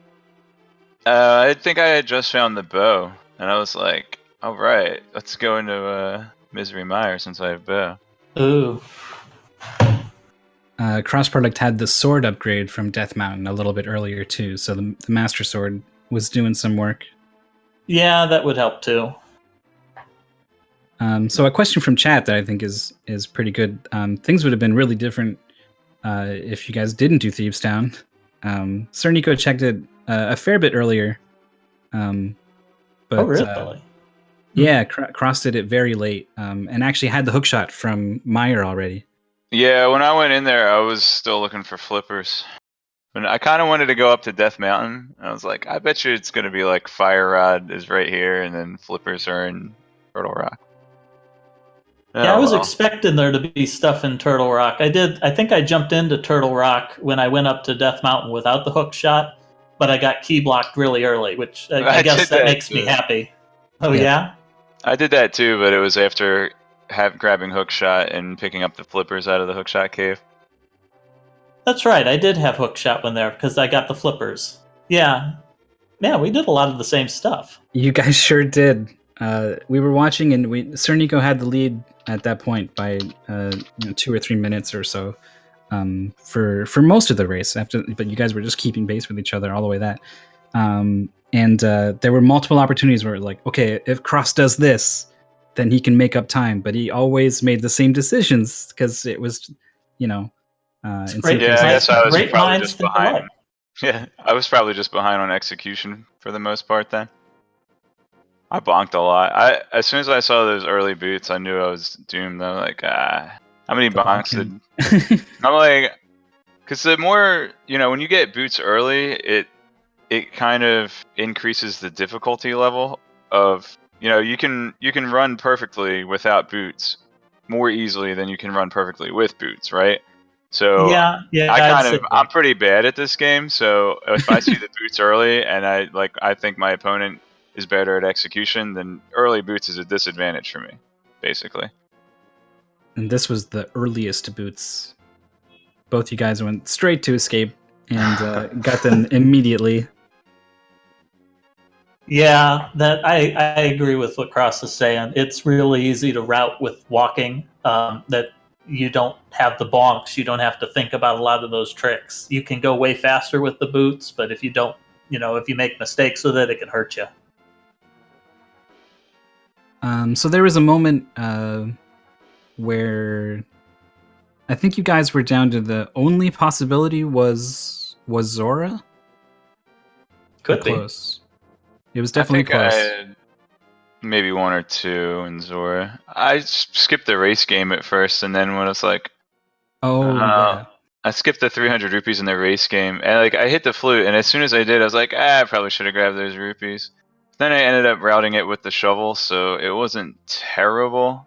I think I had just found the bow, and I was like, all right, let's go into Misery Mire since I have bow. Ooh. CrossProduct had the sword upgrade from Death Mountain a little bit earlier too, so the Master Sword was doing some work. Yeah, that would help too. So a question from chat that I think is pretty good. Things would have been really different if you guys didn't do Thieves Town. SirNiko checked it a fair bit earlier. But, oh, really? Yeah, Cross did it very late, and actually had the hookshot from Meyer already. Yeah, when I went in there, I was still looking for flippers. And I kind of wanted to go up to Death Mountain. I was like, I bet you it's going to be like Fire Rod is right here, and then flippers are in Turtle Rock. Yeah, I was expecting there to be stuff in Turtle Rock. I think I jumped into Turtle Rock when I went up to Death Mountain without the hook shot, but I got key blocked really early, which I guess that makes me happy. Oh, yeah? I did that too, but it was after grabbing hookshot and picking up the flippers out of the hookshot cave. That's right. I did have hookshot when there because I got the flippers. Yeah. Yeah, we did a lot of the same stuff. You guys sure did. We were watching, and SirNiko had the lead at that point by 2 or 3 minutes or so for most of the race. But you guys were just keeping pace with each other all the way that. And there were multiple opportunities where, like, okay, if Cross does this, then he can make up time. But he always made the same decisions because it was, great. Yeah, I guess I was great probably minds just think behind. alike. Yeah, I was probably just behind on execution for the most part then. I bonked a lot. As soon as I saw those early boots, I knew I was doomed. I was like, how many bonks did... I'm like, because the more, when you get boots early, it kind of increases the difficulty level of, you can run perfectly without boots more easily than you can run perfectly with boots, right? So yeah, I'm pretty bad at this game. So if I see the boots early and I think my opponent is better at execution, then early boots is a disadvantage for me, basically. And this was the earliest boots. Both you guys went straight to escape and got them immediately. Yeah, that I agree with what Cross is saying. It's really easy to route with walking. That you don't have the bonks. You don't have to think about a lot of those tricks. You can go way faster with the boots, but if you don't, if you make mistakes with it, it can hurt you. So there was a moment where I think you guys were down to the only possibility was Zora. Could be close. It was definitely close. I had maybe 1 or 2 in Zora. I skipped the race game at first, and then when it's like, yeah. I skipped the 300 rupees in the race game, and I hit the flute, and as soon as I did, I was like, I probably should have grabbed those rupees. Then I ended up routing it with the shovel, so it wasn't terrible.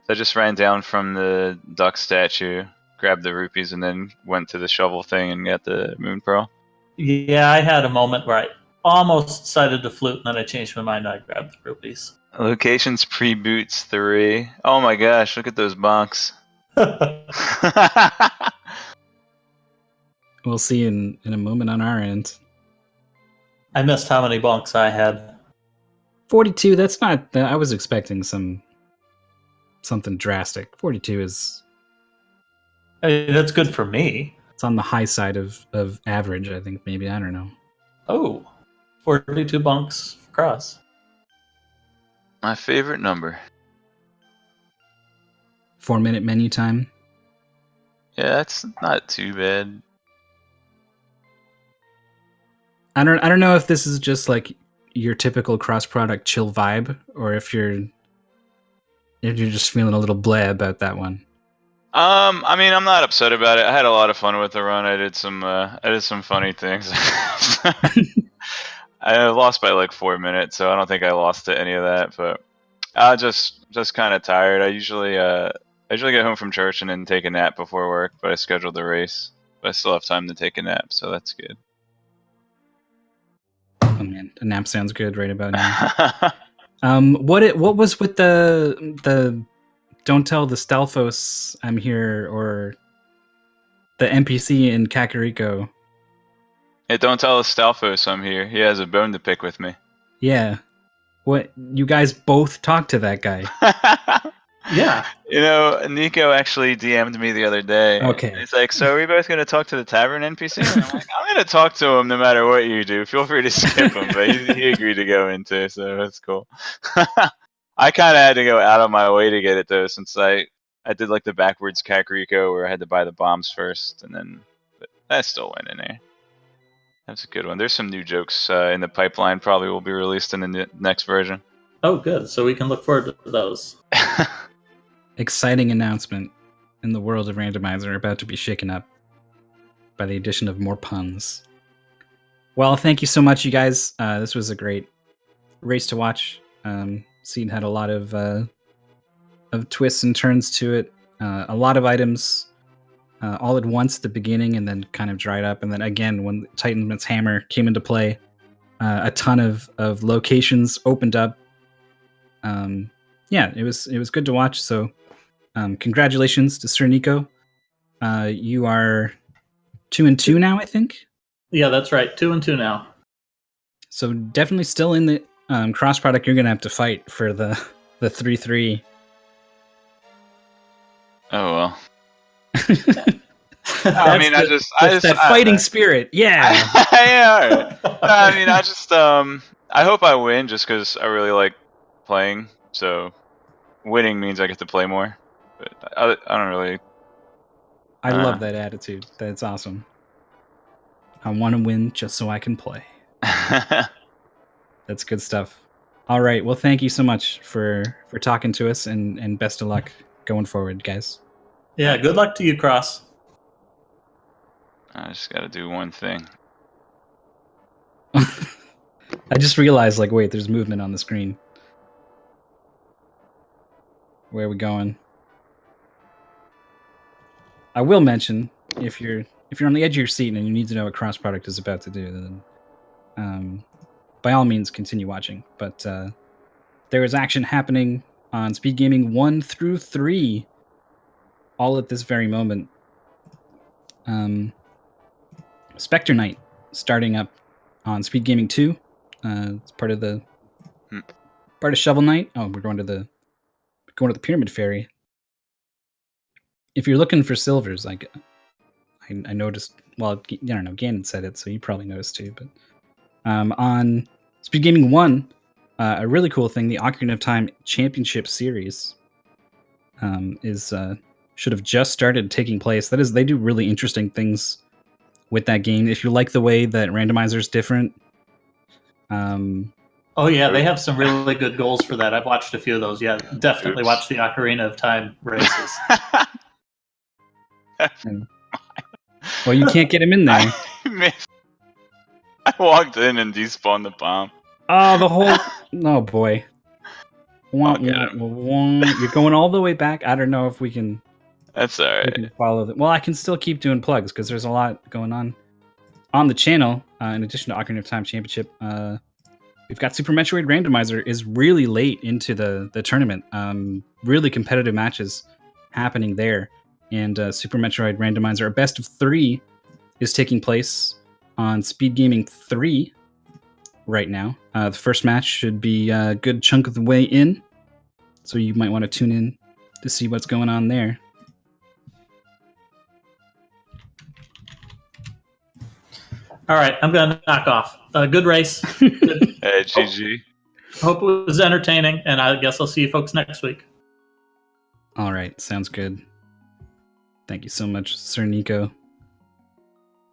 I just ran down from the duck statue, grabbed the rupees, and then went to the shovel thing and got the moon pearl. Yeah, I had a moment where I almost decided to flute, and then I changed my mind and I grabbed the rupees. Locations pre-boots 3. Oh my gosh, look at those bonks. We'll see in a moment on our end. I missed how many bonks I had. 42, that's not... I was expecting something drastic. 42 is... that's good for me. It's on the high side of average, I think, maybe. I don't know. Oh. 42 bunks for Cross. My favorite number. 4-minute menu time. Yeah, that's not too bad. I don't know if this is just like your typical cross-product chill vibe, or if you're just feeling a little bleh about that one. I mean, I'm not upset about it. I had a lot of fun with the run. I did some funny things. I lost by like 4 minutes, so I don't think I lost to any of that. But I just kind of tired. I usually get home from church and then take a nap before work. But I scheduled the race, but I still have time to take a nap, so that's good. Oh man, a nap sounds good right about now. What was with the don't tell the Stalfos I'm here, or the NPC in Kakariko? Hey, don't tell Stalfos I'm here. He has a bone to pick with me. Yeah. What, you guys both talked to that guy? Yeah. You know, Nico actually DM'd me the other day. Okay. He's like, so are we both going to talk to the tavern NPC? And I'm like, I'm going to talk to him no matter what you do. Feel free to skip him. But he agreed to go in too, so that's cool. I kind of had to go out of my way to get it though, since I did like the backwards Kakariko where I had to buy the bombs first, and then but I still went in there. That's a good one. There's some new jokes in the pipeline. Probably will be released in the next version. Oh, good. So we can look forward to those. Exciting announcement in the world of Randomizer about to be shaken up by the addition of more puns. Well, thank you so much, you guys. This was a great race to watch. Seed had a lot of twists and turns to it. A lot of items all at once at the beginning, and then kind of dried up. And then again, when Titan's Hammer came into play, a ton of locations opened up. Yeah, it was good to watch. So congratulations to SirNiko. You are 2-2 now, I think. Yeah, that's right. 2-2 now. So definitely still in the cross product. You're gonna have to fight for the 3-3. Oh well. I mean, I just that fighting spirit. Yeah. Yeah. All right. I mean, I hope I win just because I really like playing. So winning means I get to play more. But I don't really. I love that attitude. That's awesome. I want to win just so I can play. That's good stuff. All right. Well, thank you so much for talking to us, and best of luck going forward, guys. Yeah, good luck to you, Cross. I just got to do one thing. I just realized, like, wait, there's movement on the screen. Where are we going? I will mention, if you're on the edge of your seat and you need to know what Cross Product is about to do, then by all means continue watching. But there is action happening on Speed Gaming 1 through 3, all at this very moment. Spectre Night starting up on Speed Gaming 2. It's part of Shovel Knight. Oh, we're going to the Pyramid Fairy. If you're looking for silvers, like I noticed, well, I don't know, Ganon said it, so you probably noticed too. But on Speed Gaming 1, a really cool thing, the Ocarina of Time Championship Series should have just started taking place. That is, they do really interesting things with that game. If you like the way that Randomizer is different. Oh yeah, they have some really good goals for that. I've watched a few of those. Yeah, definitely watch the Ocarina of Time races. Well, you can't get him in there. I walked in and despawned the bomb. Oh, the whole... Oh, boy. I'll get him. You're going all the way back. I don't know if we can... That's all right. Follow well, I can still keep doing plugs, because there's a lot going on the channel. In addition to Ocarina of Time Championship, we've got Super Metroid Randomizer is really late into the tournament. Really competitive matches happening there. And Super Metroid Randomizer, a best of 3, is taking place on Speed Gaming 3 right now. The first match should be a good chunk of the way in, so you might want to tune in to see what's going on there. All right, I'm gonna knock off. Good race. Hey, GG. Hope it was entertaining, and I guess I'll see you folks next week. All right, sounds good. Thank you so much, SirNiko.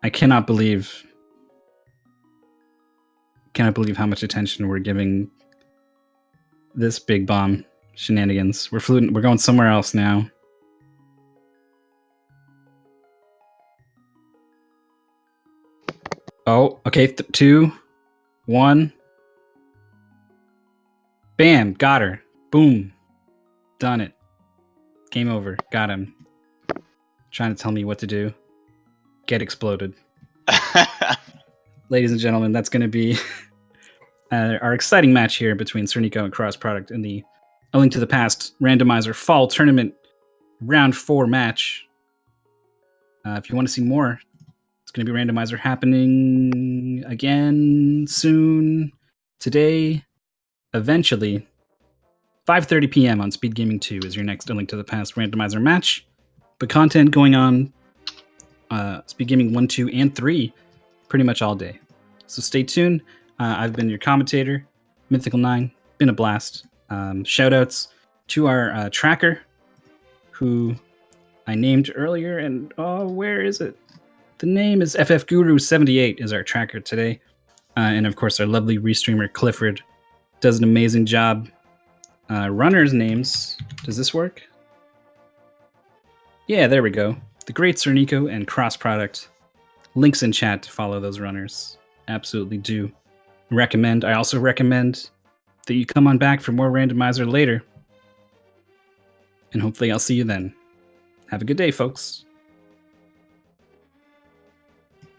I cannot believe how much attention we're giving this big bomb shenanigans. We're going somewhere else now. Oh, okay. 2, 1. Bam! Got her. Boom. Done it. Game over. Got him. Trying to tell me what to do. Get exploded. Ladies and gentlemen, that's going to be our exciting match here between SirNiko and CrossProduct in the A Link to the Past Randomizer Fall Tournament Round 4 match. If you want to see more, it's going to be Randomizer happening again soon, today, eventually. 5:30 p.m. on Speed Gaming 2 is your next A Link to the Past Randomizer match. But content going on Speed Gaming 1, 2, and 3 pretty much all day. So stay tuned. I've been your commentator, Mythical 9. Been a blast. Shoutouts to our tracker, who I named earlier, and where is it? The name is FFGuru78 is our tracker today. And of course, our lovely restreamer Clifford does an amazing job. Runners' names. Does this work? Yeah, there we go. The Great SirNiko and CrossProduct. Links in chat to follow those runners. Absolutely do recommend. I also recommend that you come on back for more Randomizer later. And hopefully I'll see you then. Have a good day, folks.